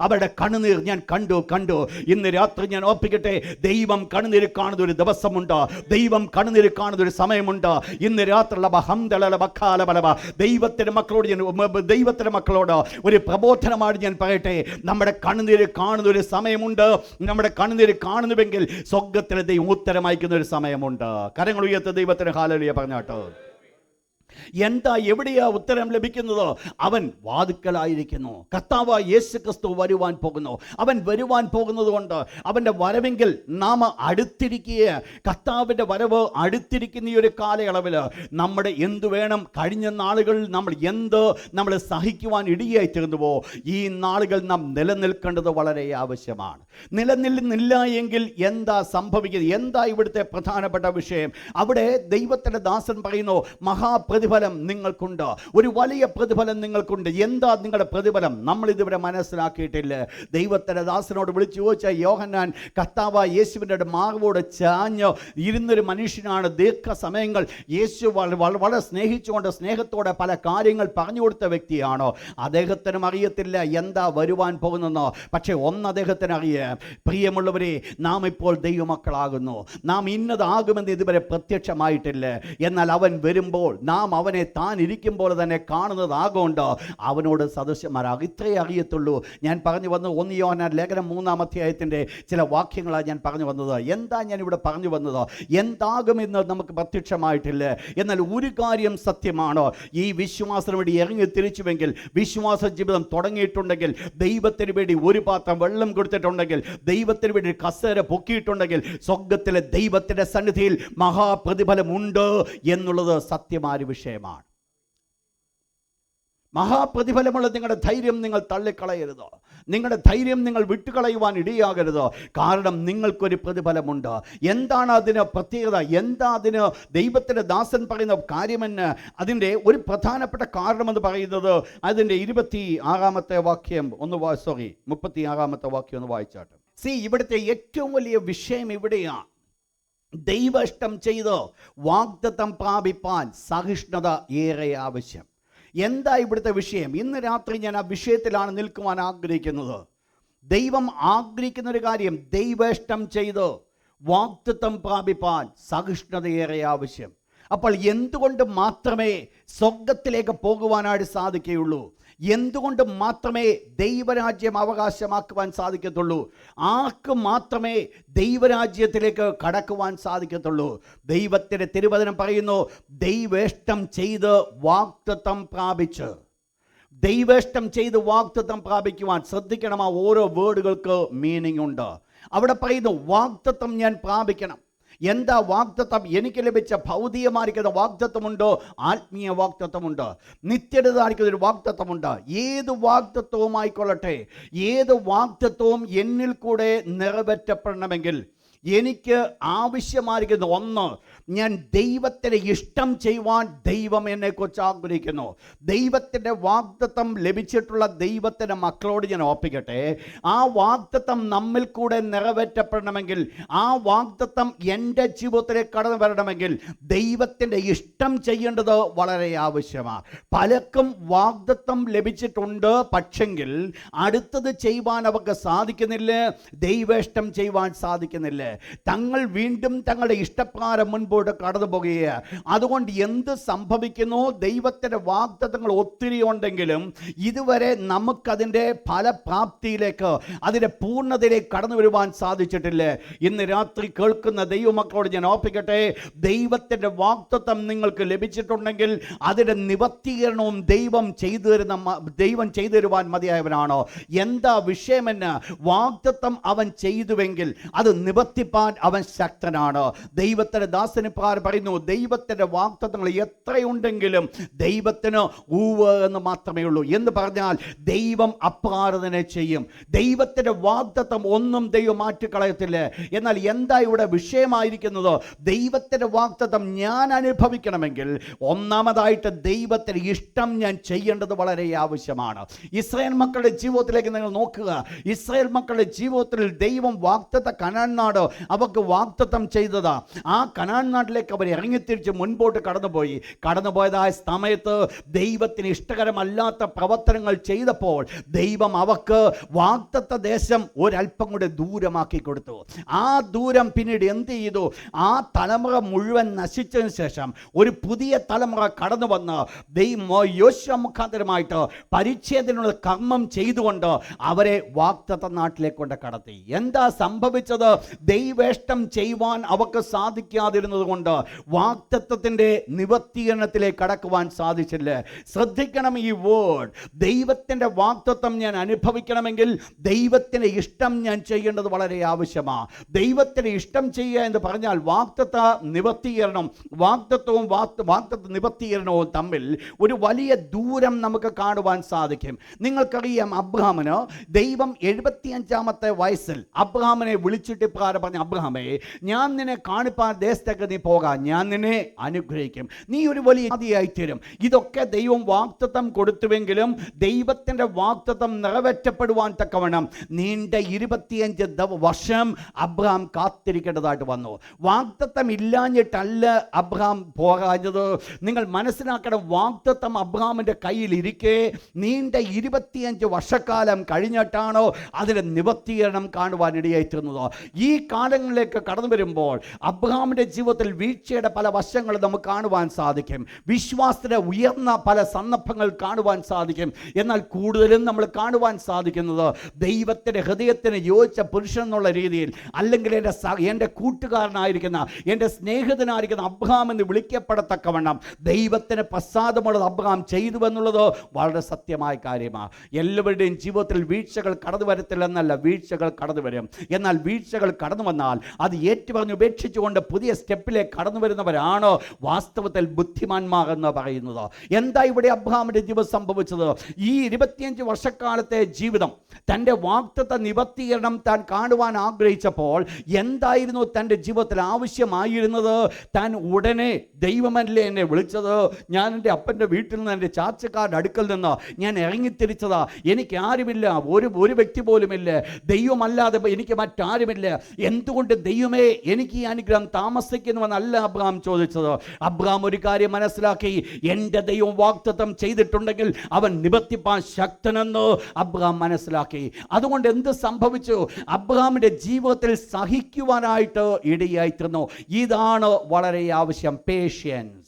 അവരുടെ കണ്ണുനീർ ഞാൻ കണ്ടു. ഇന്ന് രാത്രി ഞാൻ ഓർപ്പിക്കട്ടെ, ദൈവം കണ്ണുനീർ കാണുന്ന ഒരു ദിവസമുണ്ട്, ദൈവം കണ്ണുനീർ കാണുന്ന ഒരു സമയമുണ്ട്. ഇന്ന് രാത്രി ദൈവത്തിന്റെ മക്കളോട് ഒരു പ്രബോധനമാണ് ഞാൻ പറയട്ടെ, നമ്മുടെ കണ്ണുനീർ കാണുന്ന ഒരു സമയമുണ്ട്. നമ്മുടെ കണ്ണുനീർ കാണുന്നുവെങ്കിൽ സ്വർഗത്തിലെ ദൈവം ഉത്തരം അയക്കുന്ന ഒരു സമയമുണ്ട്. കരങ്ങൾ ഉയർത്തി ദൈവത്തിന് ഹല്ലേലൂയ പറഞ്ഞാട്ടോ. എന്താ എവിടെയാ ഉത്തരം ലഭിക്കുന്നത്? അവൻ വാതുക്കലായിരിക്കുന്നു. കർത്താവായ യേശു ക്രിസ്തു വരുവാൻ പോകുന്നു. അവൻ വരുവാൻ പോകുന്നത് കൊണ്ട് അവൻ്റെ വരവെങ്കിൽ നാം അടുത്തിരിക്കുക. കർത്താവിൻ്റെ വരവ് അടുത്തിരിക്കുന്ന ഈ ഒരു കാലയളവിൽ നമ്മുടെ എന്തു വേണം? കഴിഞ്ഞ നാളുകളിൽ നമ്മൾ സഹിക്കുവാൻ ഇടിയായി തീർന്നുവോ? ഈ നാളുകൾ നാം നിലനിൽക്കേണ്ടത് വളരെ ആവശ്യമാണ്. നിലനിൽക്കുന്നില്ല എങ്കിൽ എന്താ സംഭവിക്കുന്നത്? എന്താ ഇവിടുത്തെ പ്രധാനപ്പെട്ട വിഷയം? അവിടെ ദൈവത്തിൻ്റെ ദാസൻ പറയുന്നു, മഹാപ്രതിഫലം നിങ്ങൾക്കുണ്ട്, ഒരു വലിയ പ്രതിഫലം നിങ്ങൾക്കുണ്ട്. എന്താ നിങ്ങളുടെ പ്രതിഫലം? നമ്മൾ ഇതുവരെ മനസ്സിലാക്കിയിട്ടില്ല. ദൈവത്തിൻ്റെ ദാസനോട് വിളിച്ചു ചോദിച്ച യോഹന്നാൻ കർത്താവായ യേശുവിൻ്റെ മാർവോട് ചാഞ്ഞ് ഇരുന്നൊരു മനുഷ്യനാണ്. ദീർഘസമയങ്ങൾ യേശു വളരെ സ്നേഹിച്ചുകൊണ്ട് സ്നേഹത്തോടെ പല കാര്യങ്ങൾ പറഞ്ഞു കൊടുത്ത വ്യക്തിയാണോ? അദ്ദേഹത്തിനും അറിയത്തില്ല എന്താ വരുവാൻ പോകുന്നെന്നോ. പക്ഷേ ഒന്ന് അദ്ദേഹത്തിന് അറിയാം, പ്രിയമുള്ളവരെ, നാം ഇപ്പോൾ ദൈവമക്കളാകുന്നു. നാം ഇന്നതാകുമെന്ന് ഇതുവരെ പ്രത്യക്ഷമായിട്ടില്ല. എന്നാൽ അവൻ വരുമ്പോൾ നാം അവനെ താൻ ഇരിക്കുമ്പോൾ തന്നെ കാണുന്നതാകൊണ്ട് അവനോട് സദൃശന്മാരാകും. ഇത്രയേ അറിയത്തുള്ളൂ. ഞാൻ പറഞ്ഞു വന്നത് 1 യോഹന്നാൻ ലേഖനം 3-ാം അധ്യായത്തിൻ്റെ ചില വാക്യങ്ങളാണ് ഞാൻ പറഞ്ഞു വന്നത്. എന്താ ഞാൻ ഇവിടെ പറഞ്ഞു വന്നത്? എന്താകുമെന്ന് നമുക്ക് പ്രത്യക്ഷമായിട്ടില്ല. എന്നാൽ ഒരു കാര്യം സത്യമാണ്, ഈ വിശ്വാസത്തിന് വേണ്ടി ഇറങ്ങി തിരിച്ചുവെങ്കിൽ, വിശ്വാസ ജീവിതം തുടങ്ങിയിട്ടുണ്ടെങ്കിൽ, ദൈവത്തിന് വേണ്ടി ഒരു പാത്രം വെള്ളം കൊടുത്തിട്ടുണ്ടെങ്കിൽ, ദൈവത്തിന് വേണ്ടി കസേര പൊക്കിയിട്ടുണ്ടെങ്കിൽ, സ്വർഗത്തിലെ ദൈവത്തിൻ്റെ സന്നിധിയിൽ മഹാപ്രതിഫലമുണ്ട് എന്നുള്ളത് സത്യമായ വിഷയമാണ്. മഹാപ്രതിഫലമുള്ള നിങ്ങളുടെ ധൈര്യം നിങ്ങൾ തള്ളിക്കളയരുത്. നിങ്ങളുടെ ധൈര്യം നിങ്ങൾ വിട്ടുകളയുവാൻ ഇടയാകരുത്. കാരണം നിങ്ങൾക്കൊരു പ്രതിഫലമുണ്ട്. എന്താണ് അതിന് പ്രത്യേകത? എന്താ അതിന് ദൈവത്തിൻ്റെ ദാസൻ പറയുന്ന കാര്യമെന്ന്? അതിൻ്റെ ഒരു പ്രധാനപ്പെട്ട കാരണമെന്ന് പറയുന്നത് അതിൻ്റെ 26-ാമത്തെ വാക്യം 36-ാമത്തെ വാക്യം ഒന്ന് വായിച്ചാട്ടെ. ഇവിടുത്തെ ഏറ്റവും വലിയ വിഷയം ഇവിടെയാണ്. ദൈവ ഇഷ്ടം ചെയ്ത് വാഗ്ദത്തം പ്രാപിപ്പാൻ സഹിഷ്ണുത ഏറെ ആവശ്യം. എന്താ ഇവിടുത്തെ വിഷയം? ഇന്ന് രാത്രി ഞാൻ ആ വിഷയത്തിലാണ് നിൽക്കുവാൻ ആഗ്രഹിക്കുന്നത്. ദൈവം ആഗ്രഹിക്കുന്നൊരു കാര്യം, ദൈവ ഇഷ്ടം ചെയ്ത് വാഗ്ദത്തം പ്രാപിപ്പാൻ സഹിഷ്ണുതയേറെ ആവശ്യം. അപ്പോൾ എന്തുകൊണ്ട് മാത്രമേ സ്വർഗത്തിലേക്ക് പോകുവാനായിട്ട് സാധിക്കുകയുള്ളൂ? എന്തുകൊണ്ട് മാത്രമേ ദൈവരാജ്യം അവകാശമാക്കുവാൻ സാധിക്കത്തുള്ളൂ? ആർക്ക് മാത്രമേ ദൈവരാജ്യത്തിലേക്ക് കടക്കുവാൻ സാധിക്കത്തുള്ളൂ? ദൈവത്തിൻ്റെ തിരുവചനം പറയുന്നു, ദൈവേഷ്ടം ചെയ്ത് വാഗ്ദത്തം പ്രാപിച്ച്. ദൈവേഷ്ടം ചെയ്ത് വാഗ്ദത്തം പ്രാപിക്കുവാൻ ശ്രദ്ധിക്കണം. ആ ഓരോ വേർഡുകൾക്ക് മീനിങ് ഉണ്ട്. അവിടെ പറയുന്നു വാഗ്ദത്തം ഞാൻ പ്രാപിക്കണം. എന്താ വാഗ്ദത്തം? എനിക്ക് ലഭിച്ച ഭൗതികമായിരിക്കുന്ന വാഗ്ദത്തമുണ്ടോ? ആത്മീയ വാഗ്ദത്തമുണ്ട്. നിത്യതയായിരിക്കുന്ന ഒരു വാഗ്ദത്തമുണ്ട്. ഏത് വാഗ്ദത്തവും ആയിക്കൊള്ളട്ടെ, ഏത് വാഗ്ദത്തവും എന്നിൽ കൂടെ നിറവേറ്റപ്പെടണമെങ്കിൽ എനിക്ക് ആവശ്യമായിരിക്കുന്ന ഒന്ന്, ഞാൻ ദൈവത്തിൻ്റെ ഇഷ്ടം ചെയ്യുവാൻ ദൈവം എന്നെക്കുറിച്ച് ആഗ്രഹിക്കുന്നു. ദൈവത്തിൻ്റെ വാഗ്ദത്തം ലഭിച്ചിട്ടുള്ള ദൈവത്തിൻ്റെ മക്കളോട് ഞാൻ ഓർപ്പിക്കട്ടെ, ആ വാഗ്ദത്തം നമ്മിൽ കൂടെ നിറവേറ്റപ്പെടണമെങ്കിൽ, ആ വാഗ്ദത്തം എൻ്റെ ജീവിതത്തിലേക്ക് കടന്നു വരണമെങ്കിൽ ദൈവത്തിൻ്റെ ഇഷ്ടം ചെയ്യേണ്ടത് വളരെ ആവശ്യമാണ്. പലർക്കും വാഗ്ദത്തം ലഭിച്ചിട്ടുണ്ട്, പക്ഷെങ്കിൽ അടുത്തത് ചെയ്യുവാൻ അവർക്ക് സാധിക്കുന്നില്ല, ദൈവേഷ്ടം ചെയ്യുവാൻ സാധിക്കുന്നില്ല. തങ്ങൾ വീണ്ടും തങ്ങളുടെ ഇഷ്ടപ്രകാരം മുൻപോട്ട് കടന്നു പോകുകയാണ്. അതുകൊണ്ട് എന്ത് സംഭവിക്കുന്നു? ദൈവത്തിൻ്റെ വാഗ്ദത്തങ്ങൾ ഒത്തിരി ഉണ്ടെങ്കിലും ഇതുവരെ നമുക്കതിൻ്റെ ഫലപ്രാപ്തിയിലേക്ക്, അതിൻ്റെ പൂർണ്ണതയിലേക്ക് കടന്നു വരുവാൻ സാധിച്ചിട്ടില്ല. ഇന്ന് രാത്രി കേൾക്കുന്ന ദൈവമക്കളോട് ഞാൻ ഓർപ്പിക്കട്ടെ, ദൈവത്തിൻ്റെ വാഗ്ദത്തം നിങ്ങൾക്ക് ലഭിച്ചിട്ടുണ്ടെങ്കിൽ അതിൻ്റെ നിവർത്തീകരണവും ദൈവം ചെയ്തു തരുവാൻ മതിയായവനാണോ? എന്താ വിഷയമെന്ന്? വാഗ്ദത്തം അവൻ ചെയ്തുവെങ്കിൽ അത് നിവർത്തിപ്പാൻ അവൻ ശക്തനാണ്. ദൈവത്തിൻ്റെ ദാസന് പറയുന്നു, ദൈവത്തിൻ്റെ വാഗ്ദത്തങ്ങൾ എത്രയുണ്ടെങ്കിലും ദൈവത്തിന് ഊവ് എന്ന് മാത്രമേ ഉള്ളൂ. എന്ന് പറഞ്ഞാൽ ദൈവം അപ്രാർത്ഥന ചെയ്യും. ദൈവത്തിൻ്റെ വാഗ്ദത്തം ഒന്നും ദൈവം മാറ്റിക്കളയത്തില്ല. എന്നാൽ എന്താ ഇവിടെ വിഷയമായിരിക്കുന്നത്? ദൈവത്തിൻ്റെ വാഗ്ദത്തം ഞാൻ അനുഭവിക്കണമെങ്കിൽ ഒന്നാമതായിട്ട് ദൈവത്തിൻ്റെ ഇഷ്ടം ഞാൻ ചെയ്യേണ്ടത് വളരെ ആവശ്യമാണ്. ഇസ്രായേൽ മക്കളുടെ ജീവിതത്തിലേക്ക് നിങ്ങൾ നോക്കുക. ഇസ്രായേൽ മക്കളുടെ ജീവിതത്തിൽ ദൈവം വാഗ്ദത്ത കനാൻ നാട് അവർക്ക് വാഗ്ദത്തം ചെയ്തതാ. ആ കനാൻ നാട്ടിലേക്ക് അവർ ഇറങ്ങിത്തിരിച്ച് മുൻപോട്ട് കടന്നുപോയതായ സമയത്ത് ദൈവത്തിന് ഇഷ്ടകരമല്ലാത്ത പ്രവർത്തനങ്ങൾ ചെയ്തപ്പോൾ ദൈവം അവർക്ക് വാഗ്ദത്ത ദേശം ഒരല്പം കൂടെ ദൂരമാക്കി കൊടുത്തു. ആ ദൂരം പിന്നീട് എന്ത് ചെയ്തു? ആ തലമുറ മുഴുവൻ നശിച്ചതിന് ശേഷം ഒരു പുതിയ തലമുറ കടന്നു വന്ന് യോശുവ മുഖാന്തരമായിട്ട് പരിച്ഛേദനയുള്ള കർമ്മം ചെയ്തുകൊണ്ട് അവരെ വാഗ്ദത്ത നാട്ടിലേക്ക് കൊണ്ട് കടത്തി. എന്താ സംഭവിച്ചത്? ദൈവേഷ്ടം ചെയ്യുവാൻ അവർക്ക് സാധിക്കാതിരുന്നത് കൊണ്ട് വാഗ്ദത്തത്തിൻ്റെ നിവർത്തീകരണത്തിലേക്ക് കടക്കുവാൻ സാധിച്ചില്ല. ശ്രദ്ധിക്കണം ഈ വേർഡ്. ദൈവത്തിൻ്റെ വാഗ്ദത്തം ഞാൻ അനുഭവിക്കണമെങ്കിൽ ദൈവത്തിൻ്റെ ഇഷ്ടം ഞാൻ ചെയ്യേണ്ടത് വളരെ ആവശ്യമാണ്. ദൈവത്തിന് ഇഷ്ടം ചെയ്യുക എന്ന് പറഞ്ഞാൽ വാഗ്ദത്ത നിവർത്തീകരണം, വാഗ്ദത്തവും വാഗ്ദത്ത നിവർത്തീകരണവും തമ്മിൽ ഒരു വലിയ ദൂരം നമുക്ക് കാണുവാൻ സാധിക്കും. നിങ്ങൾക്കറിയാം, അബ്രഹാമിന് ദൈവം 75-ാമത്തെ വയസ്സിൽ അബ്രഹാമിനെ വിളിച്ചിട്ട് പറഞ്ഞു, അബ്രഹാമേ, ഞാൻ നിന്നെ കാണിപ്പാൻ ദേശത്തേക്ക് നീ പോകാം, ഞാൻ നിന്നെ അനുഗ്രഹിക്കും, നീ ഒരു വലിയ ജാതിയായി തീരും. ഇതൊക്കെ ദൈവം വാഗ്ദത്തം കൊടുത്തുവെങ്കിലും ദൈവത്തിൻ്റെ വാഗ്ദത്തം നിറവേറ്റപ്പെടുവാൻ തക്കവണ്ണം നീണ്ട 25 വർഷം അബ്രഹാം കാത്തിരിക്കേണ്ടതായിട്ട് വന്നു. വാഗ്ദത്തം ഇല്ലാഞ്ഞിട്ടല്ല അബ്രഹാം പോകാഞ്ഞത്. നിങ്ങൾ മനസ്സിലാക്കണം, വാഗ്ദത്തം അബ്രഹാമിൻ്റെ കയ്യിൽ ഇരിക്കെ നീണ്ട 25 വർഷക്കാലം കഴിഞ്ഞിട്ടാണോ അതിൻ്റെ നിവർത്തീകരണം കാണുവാൻ ഇടയായിത്തീർന്നത്. ഈ കാലങ്ങളിലേക്ക് കടന്നു വരുമ്പോൾ അബ്രഹാമിൻ്റെ ജീവിതത്തിൽ വീഴ്ചയുടെ പല വശങ്ങൾ നമുക്ക് കാണുവാൻ സാധിക്കും. വിശ്വാസത്തിൻ്റെ ഉയർന്ന പല സന്ദർഭങ്ങൾ കാണുവാൻ സാധിക്കും. എന്നാൽ കൂടുതലും നമ്മൾ കാണുവാൻ സാധിക്കുന്നത് ദൈവത്തിൻ്റെ ഹൃദയത്തിന് യോജിച്ച പുരുഷൻ എന്നുള്ള രീതിയിൽ, അല്ലെങ്കിൽ എൻ്റെ കൂട്ടുകാരനായിരിക്കുന്ന, എൻ്റെ സ്നേഹിതനായിരിക്കുന്ന അബ്രഹാം എന്ന് വിളിക്കപ്പെടത്തക്കവണ്ണം ദൈവത്തിന് പ്രസാദമുള്ളത് അബ്രഹാം ചെയ്തു എന്നുള്ളത് വളരെ സത്യമായ കാര്യമാണ്. എല്ലാവരുടെയും ജീവിതത്തിൽ വീഴ്ചകൾ കടന്നു വരത്തില്ലെന്നല്ല, വീഴ്ചകൾ കടന്നു വരും. എന്നാൽ വീഴ്ചകൾ കടന്നു വന്നാൽ അത് ഏറ്റുപറഞ്ഞ് ഉപേക്ഷിച്ചുകൊണ്ട് പുതിയ സ്റ്റെപ്പിലേക്ക് കടന്നു വരുന്നവരാണ് വാസ്തവത്തിൽ ബുദ്ധിമാന്മാർ എന്ന് പറയുന്നത്. എന്താ ഇവിടെ അബ്രഹാമിൻ്റെ ജീവിതം സംഭവിച്ചത്? ഈ 25 വർഷക്കാലത്തെ ജീവിതം, തൻ്റെ വാഗ്ദത്ത നിവർത്തീകരണം താൻ കാണുവാൻ ആഗ്രഹിച്ചപ്പോൾ എന്തായിരുന്നു തൻ്റെ ജീവിതത്തിൽ ആവശ്യമായിരുന്നത്? താൻ ഉടനെ, ദൈവമല്ലേ എന്നെ വിളിച്ചത്, ഞാൻ എൻ്റെ അപ്പൻ്റെ വീട്ടിൽ നിന്ന്, എൻ്റെ ചാച്ചക്കാരുടെ അടുക്കൽ നിന്ന് ഞാൻ ഇറങ്ങിത്തിരിച്ചതാ, എനിക്ക് ആരുമില്ല, ഒരു വ്യക്തി പോലുമില്ല, ദൈവമല്ലാതെ എനിക്ക് മറ്റാരുമില്ല, എന്തുകൊണ്ട് ദൈവമേ എനിക്ക് ഈ അനുഗ്രഹം താമസിക്കുന്നുവെന്നല്ല അബ്രഹാം ചോദിച്ചത്. അബ്രഹാം ഒരു കാര്യം മനസ്സിലാക്കി, എൻ്റെ ദൈവം വാഗ്ദത്തം ചെയ്തിട്ടുണ്ടെങ്കിൽ അവൻ നിവർത്തിപ്പാൻ ശക്തനെന്ന് അബ്രഹാം മനസ്സിലാക്കി. അതുകൊണ്ട് എന്ത് സംഭവിച്ചു? അബ്രഹാമിൻ്റെ ജീവിതത്തിൽ സഹിക്കുവാനായിട്ട് ഇടയായിത്തീർന്നു. ഇതാണ് വളരെ ആവശ്യം, പേഷ്യൻസ്.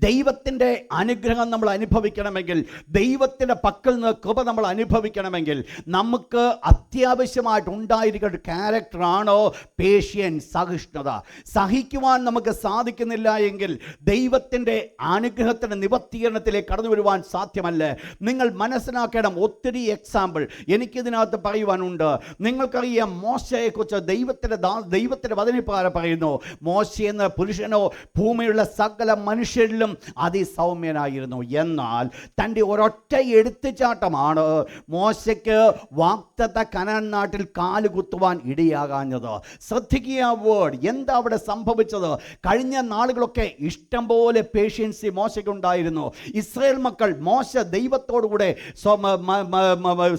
ദൈവത്തിൻ്റെ അനുഗ്രഹം നമ്മൾ അനുഭവിക്കണമെങ്കിൽ, ദൈവത്തിൻ്റെ പക്കൽ നിന്ന് കൃപ നമ്മൾ അനുഭവിക്കണമെങ്കിൽ നമുക്ക് അത്യാവശ്യമായിട്ട് ഉണ്ടായിരിക്കുന്ന ക്യാരക്ടറാണ് പേഷ്യൻസ്, സഹിഷ്ണുത. സഹിക്കുവാൻ നമുക്ക് സാധിക്കുന്നില്ല എങ്കിൽ ദൈവത്തിൻ്റെ അനുഗ്രഹത്തിൻ്റെ നിവർത്തീകരണത്തിലേക്ക് കടന്നു വരുവാൻ സാധ്യമല്ല. നിങ്ങൾ മനസ്സിലാക്കണം, ഒത്തിരി എക്സാമ്പിൾ എനിക്കിതിനകത്ത് പറയുവാനുണ്ട്. നിങ്ങൾക്കറിയാം, മോശയെക്കുറിച്ച് ദൈവത്തിൻ്റെ വചനപ്രകാരം പറയുന്നു, മോശ എന്ന പുരുഷനോ ഭൂമിയുള്ള സകല മനുഷ്യരിലും അതിസൗമ്യനായിരുന്നു. എന്നാൽ തൻ്റെ ഒരൊറ്റ എടുത്തുചാട്ടമാണ് മോശയ്ക്ക് വാഗ്ദത്ത കനാൻ നാട്ടിൽ കാലുകുത്തുവാൻ ഇടയാകാഞ്ഞത്. ശ്രദ്ധിക്കുക വേർഡ്. എന്താ അവിടെ സംഭവിച്ചത്? കഴിഞ്ഞ നാളുകളൊക്കെ ഇഷ്ടം പോലെ പേഷ്യൻസി മോശയ്ക്കുണ്ടായിരുന്നു. ഇസ്രായേൽ മക്കൾ, മോശ ദൈവത്തോടുകൂടെ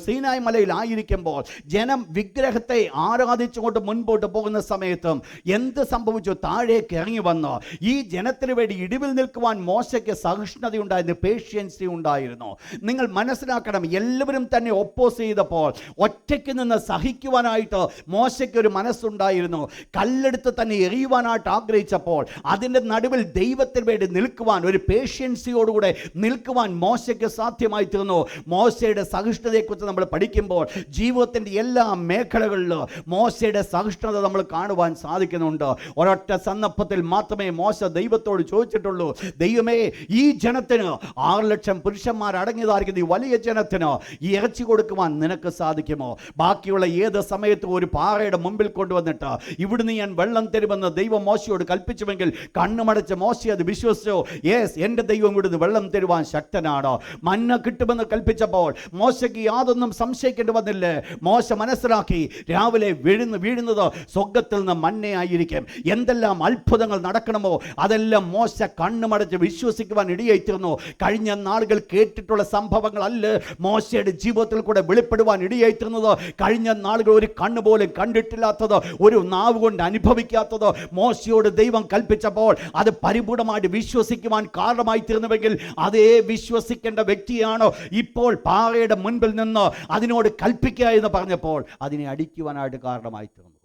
സീനായ് മലയിൽ ആയിരിക്കുമ്പോൾ ജനം വിഗ്രഹത്തെ ആരാധിച്ചുകൊണ്ട് മുൻപോട്ട് പോകുന്ന സമയത്തും എന്ത് സംഭവിച്ചു? താഴേക്ക് ഇറങ്ങി വന്ന് ഈ ജനത്തിന് വേണ്ടി ഇടിവിൽ നിൽക്കുവാൻ മോശയ്ക്ക് സഹിഷ്ണുതയുണ്ടായിരുന്നു, പേഷ്യൻസി ഉണ്ടായിരുന്നു. നിങ്ങൾ മനസ്സിലാക്കണം, എല്ലാവരും തന്നെ ഒപ്പോസ് ചെയ്തപ്പോൾ ഒറ്റയ്ക്ക് നിന്ന് സഹിക്കുവാനായിട്ട് മോശയ്ക്ക് ഒരു മനസ്സുണ്ടായിരുന്നു. കല്ലെടുത്ത് തന്നെ എറിയുവാനായിട്ട് ആഗ്രഹിച്ചപ്പോൾ അതിൻ്റെ നടുവിൽ ദൈവത്തിന് വേണ്ടി നിൽക്കുവാൻ, ഒരു പേഷ്യൻസിയോടുകൂടെ നിൽക്കുവാൻ മോശയ്ക്ക് സാധ്യമായി തീർന്നു. മോശയുടെ സഹിഷ്ണുതയെക്കുറിച്ച് നമ്മൾ പഠിക്കുമ്പോൾ ജീവിതത്തിൻ്റെ എല്ലാ മേഖലകളിലും മോശയുടെ സഹിഷ്ണുത നമ്മൾ കാണുവാൻ സാധിക്കുന്നുണ്ട്. ഒരൊറ്റ സന്ദർഭത്തിൽ മാത്രമേ മോശ ദൈവത്തോട് ചോദിച്ചിട്ടുള്ളൂ, ദൈവമേ, ഈ ജനത്തിന് 6 ലക്ഷം പുരുഷന്മാർ അടങ്ങിയതായിരിക്കുന്ന ഈ വലിയ ജനത്തിന് ഈ ഇറച്ചി കൊടുക്കുവാൻ നിനക്ക് സാധിക്കുമോ? ബാക്കിയുള്ള ഏത് സമയത്തും ഒരു പാറയുടെ മുമ്പിൽ കൊണ്ടുവന്നിട്ട് ഇവിടുന്ന് ഞാൻ വെള്ളം തരുമെന്ന് ദൈവം മോശയോട് കൽപ്പിച്ചുവെങ്കിൽ കണ്ണുമടച്ച് മോശ അത് വിശ്വസിച്ചോ? യെസ്, എൻ്റെ ദൈവം ഇവിടുന്ന് വെള്ളം തരുവാൻ ശക്തനാണ്. മന്ന കിട്ടുമെന്ന് കൽപ്പിച്ചപ്പോൾ മോശയ്ക്ക് യാതൊന്നും സംശയിക്കേണ്ടി വന്നില്ല. മോശ മനസ്സിലാക്കി, രാവിലെ വീഴുന്നത് സ്വർഗ്ഗത്തിൽ നിന്ന് മന്നയായിരിക്കും. എന്തെല്ലാം അത്ഭുതങ്ങൾ നടക്കണമോ അതെല്ലാം മോശ കണ്ണുമടച്ച് വിശ്വസിക്കുവാൻ ഇടയായിത്തീർന്നു. കഴിഞ്ഞ നാളുകൾ കേട്ടിട്ടുള്ള സംഭവങ്ങളല്ല മോശയുടെ ജീവിതത്തിൽ കൂടെ വെളിപ്പെടുവാൻ ഇടയായിത്തീർന്നത്. കഴിഞ്ഞ നാളുകൾ ഒരു കണ്ണുപോലും കണ്ടിട്ടില്ലാത്തത്, ഒരു നാവ് കൊണ്ട് അനുഭവിക്കാത്തത് മോശയോട് ദൈവം കൽപ്പിച്ചപ്പോൾ അത് പരിപൂർണമായിട്ട് വിശ്വസിക്കുവാൻ കാരണമായി തീർന്നുവെങ്കിൽ അതേ വിശ്വസിക്കേണ്ട വ്യക്തിയാണ് ഇപ്പോൾ പാറയുടെ മുൻപിൽ നിന്ന് അതിനോട് കൽപ്പിക്കുക എന്ന് പറഞ്ഞപ്പോൾ അതിനെ അടിക്കുവാനായിട്ട് കാരണമായി തീർന്നു.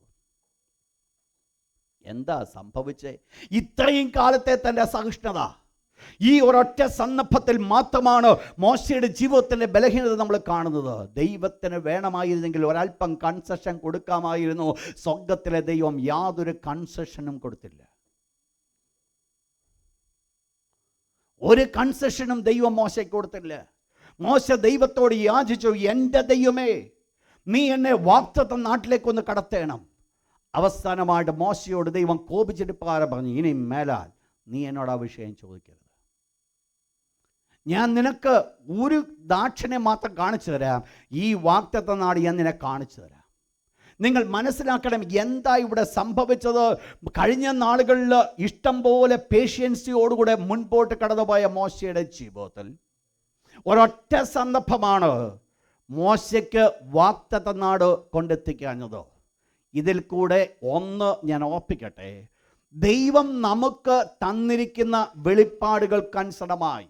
എന്താ സംഭവിച്ചേ? ഇത്രയും കാലത്തെ തൻ്റെ സഹിഷ്ണുത, ഈ ഒരൊറ്റ സന്ദർഭത്തിൽ മാത്രമാണ് മോശയുടെ ജീവിതത്തിൻ്റെ ബലഹീനത നമ്മൾ കാണുന്നത്. ദൈവത്തിന് വേണമായിരുന്നെങ്കിൽ ഒരല്പം കൺസെഷൻ കൊടുക്കാമായിരുന്നു. സ്വർഗത്തിലെ ദൈവം യാതൊരു കൺസെഷനും കൊടുത്തില്ല. ഒരു കൺസെഷനും ദൈവം മോശയ്ക്ക് കൊടുത്തില്ല. മോശ ദൈവത്തോട് യാചിച്ചു, എൻ്റെ ദൈവമേ, നീ എന്നെ വാഗ്ദത്ത നാട്ടിലേക്കൊന്ന് കടത്തേണം. അവസാനമായിട്ട് മോശയോട് ദൈവം കോപിച്ചിട്ട് പറഞ്ഞു, ഇനി മേലാൽ നീ എന്നോട് ആ വിഷയം ചോദിക്കരുത്. ഞാൻ നിനക്ക് ഒരു ദാക്ഷിണ്യം മാത്രം കാണിച്ചു തരാം. ഈ വാഗ്ദത്ത നാട് ഞാൻ നിന്നെ കാണിച്ചു തരാം. നിങ്ങൾ മനസ്സിലാക്കണം എന്താ ഇവിടെ സംഭവിച്ചത്. കഴിഞ്ഞ നാളുകളിൽ ഇഷ്ടം പോലെ പേഷ്യൻസിയോടുകൂടെ മുൻപോട്ട് കടന്നുപോയ മോശയുടെ ജീവിതത്തിൽ ഒരൊറ്റ സന്ദർഭമാണ് മോശയ്ക്ക് വാഗ്ദത്ത നാട് കൊണ്ടെത്തിക്കാഞ്ഞത്. ഇതിൽ കൂടെ ഒന്ന് ഞാൻ ഓർപ്പിക്കട്ടെ, ദൈവം നമുക്ക് തന്നിരിക്കുന്ന വെളിപ്പാടുകൾക്കനുസൃതമായി,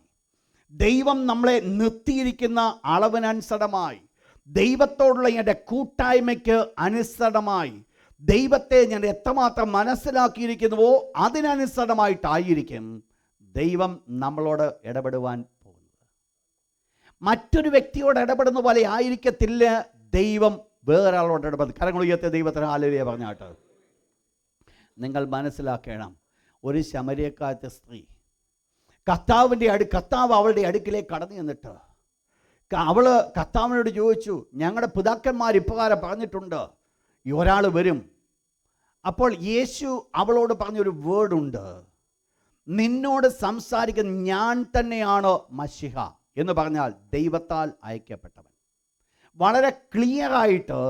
ദൈവം നമ്മളെ നിർത്തിയിരിക്കുന്ന അളവിനനുസൃതമായി, ദൈവത്തോടുള്ള എൻ്റെ കൂട്ടായ്മയ്ക്ക് അനുസൃതമായി, ദൈവത്തെ ഞാൻ എത്രമാത്രം മനസ്സിലാക്കിയിരിക്കുന്നുവോ അതിനനുസൃതമായിട്ടായിരിക്കും ദൈവം നമ്മളോട് ഇടപെടുവാൻ പോകുന്നത്. മറ്റൊരു വ്യക്തിയോട് ഇടപെടുന്ന പോലെ ആയിരിക്കത്തില്ല ദൈവം വേറൊരാളോട് ഇടപെടുന്നത്. കരങ്ങൾ ഉയർത്തിയ ദൈവത്തിന് ഹല്ലേലൂയ പറഞ്ഞാട്ട് നിങ്ങൾ മനസ്സിലാക്കണം, ഒരു ശമര്യക്കാരത്തെ സ്ത്രീ കർത്താവ് അവളുടെ അടുക്കിലേക്ക് കടന്നു ചെന്നിട്ട് അവള് കർത്താവിനോട് ചോദിച്ചു, ഞങ്ങളുടെ പിതാക്കന്മാർ ഇപ്രകാരം പറഞ്ഞിട്ടുണ്ട്, ഒരാൾ വരും. അപ്പോൾ യേശു അവളോട് പറഞ്ഞൊരു വേർഡുണ്ട്, നിന്നോട് സംസാരിക്കുന്ന ഞാൻ തന്നെയാണ് മശിഹ എന്ന് പറഞ്ഞാൽ ദൈവത്താൽ അയക്കപ്പെട്ടവൻ. വളരെ ക്ലിയറായിട്ട്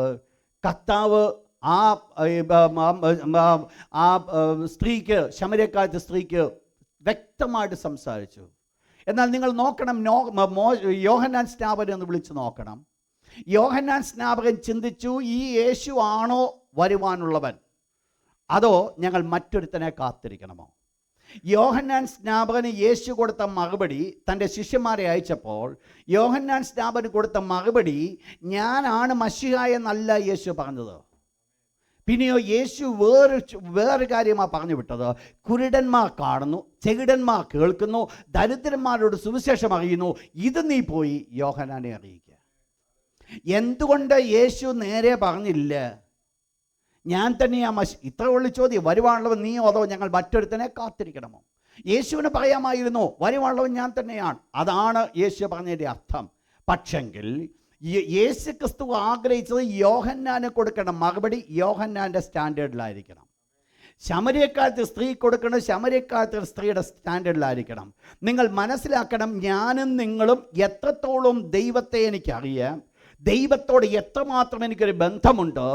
കർത്താവ് ആ സ്ത്രീക്ക്, ശമര്യക്കാരത്തെ സ്ത്രീക്ക് വ്യക്തമായിട്ട് സംസാരിച്ചു. എന്നാൽ നിങ്ങൾ നോക്കണം, യോഹന്നാൻ സ്നാപകൻ എന്ന് വിളിച്ച് നോക്കണം. യോഹന്നാൻ സ്നാപകൻ ചിന്തിച്ചു, ഈ യേശു ആണോ വരുവാനുള്ളവൻ, അതോ ഞങ്ങൾ മറ്റൊരുത്തനെ കാത്തിരിക്കണമോ? യോഹന്നാൻ സ്നാപകന് യേശു കൊടുത്ത മറുപടി, തൻ്റെ ശിഷ്യന്മാരെ അയച്ചപ്പോൾ യോഹന്നാൻ സ്നാപകന് കൊടുത്ത മറുപടി, ഞാനാണ് മശിഹ എന്നല്ല യേശു പറഞ്ഞത്. പിന്നെയോ യേശു വേറൊരു കാര്യമാണ് പറഞ്ഞു വിട്ടത്, കുരുടന്മാർ കാണുന്നു, ചെകിടന്മാർ കേൾക്കുന്നു, ദരിദ്രന്മാരോട് സുവിശേഷം അറിയുന്നു, ഇത് നീ പോയി യോഹന്നാനെ അറിയിക്കുക. എന്തുകൊണ്ട് യേശു നേരെ പറഞ്ഞില്ല ഞാൻ തന്നെയാ ഇത്ര ഉള്ള ചോദ്യം, വരുവാനുള്ളവൻ നീയോ അതോ ഞങ്ങൾ മറ്റൊരുത്തനെ കാത്തിരിക്കണമോ? യേശുവിന് പറയാമായിരുന്നു വരുവാനുള്ളവൻ ഞാൻ തന്നെയാണ്. അതാണ് യേശു പറഞ്ഞതിൻ്റെ അർത്ഥം. പക്ഷെങ്കിൽ യേശു ക്രിസ്തു ആഗ്രഹിച്ചത് യോഹന്നാന് കൊടുക്കണം മറുപടി യോഹന്നാൻ്റെ സ്റ്റാൻഡേർഡിലായിരിക്കണം. ശമര്യക്കാലത്ത് സ്ത്രീ കൊടുക്കണം, ശമര്യക്കാലത്ത് സ്ത്രീയുടെ സ്റ്റാൻഡേർഡിലായിരിക്കണം. നിങ്ങൾ മനസ്സിലാക്കണം, ഞാനും നിങ്ങളും എത്രത്തോളം ദൈവത്തെ എനിക്കറിയാം, ദൈവത്തോട് എത്രമാത്രം എനിക്കൊരു ബന്ധമുണ്ട്,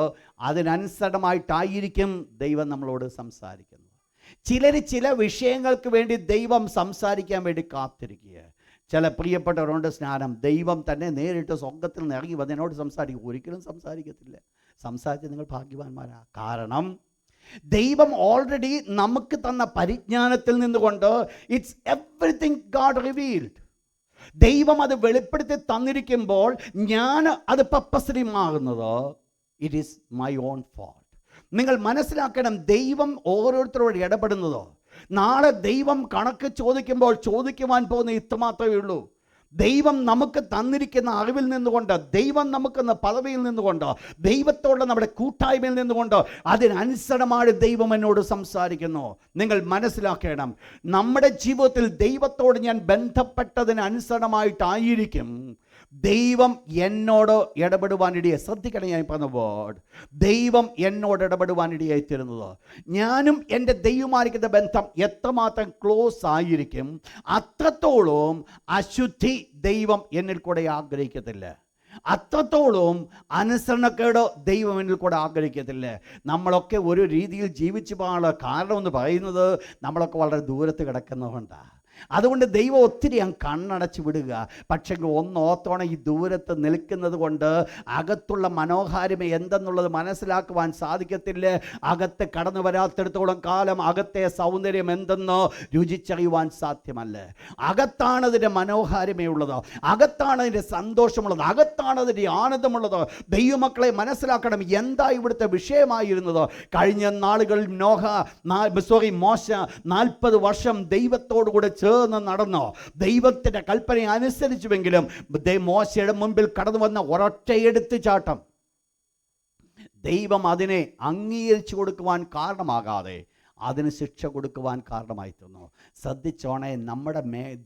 അതിനനുസൃതമായിട്ടായിരിക്കും ദൈവം നമ്മളോട് സംസാരിക്കുന്നത്. ചില വിഷയങ്ങൾക്ക് വേണ്ടി ദൈവം സംസാരിക്കാൻ വേണ്ടി കാത്തിരിക്കുക. ചില പ്രിയപ്പെട്ടവരുണ്ട് സ്നാനം, ദൈവം തന്നെ നേരിട്ട് സ്വർഗത്തിൽ നിന്ന് ഇറങ്ങി വന്ന് എന്നോട് സംസാരിക്കും. ഒരിക്കലും സംസാരിക്കത്തില്ല. സംസാരിച്ച് നിങ്ങൾ ഭാഗ്യവാന്മാരാ. കാരണം ദൈവം ഓൾറെഡി നമുക്ക് തന്ന പരിജ്ഞാനത്തിൽ നിന്നുകൊണ്ട് ഇറ്റ്സ് എവറിത്തിങ് ഗോഡ് റിവീൽഡ്. ദൈവം അത് വെളിപ്പെടുത്തി തന്നിരിക്കുമ്പോൾ ഞാൻ അത് പർപ്പസ്ലി മാറുന്നത് it is my own fault. നിങ്ങൾ മനസ്സിലാക്കണം, ദൈവം ഓരോരുത്തരോട് ഇടപെടുന്നതോ നാളെ ദൈവം കണക്ക് ചോദിക്കുമ്പോൾ ചോദിക്കുവാൻ പോകുന്ന ഇത്രമാത്രമേ ഉള്ളൂ. ദൈവം നമുക്ക് തന്നിരിക്കുന്ന അറിവിൽ നിന്നുകൊണ്ട്, ദൈവം നമുക്കെന്ന പദവിയിൽ നിന്നുകൊണ്ട്, ദൈവത്തോടുള്ള നമ്മുടെ കൂട്ടായ്മയിൽ നിന്നുകൊണ്ട് അതിനനുസൃതമായി ദൈവം എന്നോട് സംസാരിക്കുന്നു. നിങ്ങൾ മനസ്സിലാക്കണം, നമ്മുടെ ജീവിതത്തിൽ ദൈവത്തോട് ഞാൻ ബന്ധപ്പെട്ടതിനനുസൃതമായിട്ടായിരിക്കും ദൈവം എന്നോട് ഇടപെടുവാനിടയായി. ശ്രദ്ധിക്കണം, ഞാൻ പറഞ്ഞ വേർഡ്, ദൈവം എന്നോട് ഇടപെടുവാനിടയായി തരുന്നത്. ഞാനും എൻ്റെ ദൈവമായിരിക്കുന്ന ബന്ധം എത്രമാത്രം ക്ലോസ് ആയിരിക്കും, അത്രത്തോളം അശുദ്ധി ദൈവം എന്നിൽ കൂടെ ആഗ്രഹിക്കത്തില്ല, അത്രത്തോളം അനുസരണക്കേട് ദൈവം എന്നിൽ കൂടെ ആഗ്രഹിക്കത്തില്ല. നമ്മളൊക്കെ ഒരു രീതിയിൽ ജീവിച്ചു പോകാനുള്ള കാരണം എന്ന് പറയുന്നത് നമ്മളൊക്കെ വളരെ ദൂരത്ത് കിടക്കുന്നതുകൊണ്ടാണ്. അതുകൊണ്ട് ദൈവം ഒത്തിരി കണ്ണടച്ച് വിടുക. പക്ഷേ ഒന്നോത്തോണം, ഈ ദൂരത്ത് നിൽക്കുന്നത് കൊണ്ട് അകത്തുള്ള മനോഹാരിമ എന്തെന്നുള്ളത് മനസ്സിലാക്കുവാൻ സാധിക്കത്തില്ല. അകത്ത് കടന്നു വരാത്തിടത്തോളം കാലം അകത്തെ സൗന്ദര്യം എന്തെന്ന് രുചിച്ചറിയുവാൻ സാധ്യമല്ല. അകത്താണ് അതിൻ്റെ മനോഹാരിമയുള്ളത്, അകത്താണ് അതിൻ്റെ സന്തോഷമുള്ളത്, അകത്താണ് അതിൻ്റെ ആനന്ദമുള്ളത്. ദൈവമക്കളെ മനസ്സിലാക്കണം, എന്താ ഇവിടുത്തെ വിഷയമായിരുന്നത്? കഴിഞ്ഞ നാളുകളിൽ മോശ 40 വർഷം ദൈവത്തോടു കൂടെ ചേർന്ന് നടന്നോ, ദൈവത്തിൻ്റെ കൽപ്പന അനുസരിച്ചുവെങ്കിലും മോശയുടെ മുൻപിൽ കടന്നു വന്ന ഒരൊറ്റ എടുത്തുചാട്ടം ദൈവം അതിനെ അംഗീകരിച്ചു കൊടുക്കുവാൻ കാരണമാകാതെ അതിന് ശിക്ഷ കൊടുക്കുവാൻ കാരണമായി തീർന്നു. ശ്രദ്ധിച്ചോണേ, നമ്മുടെ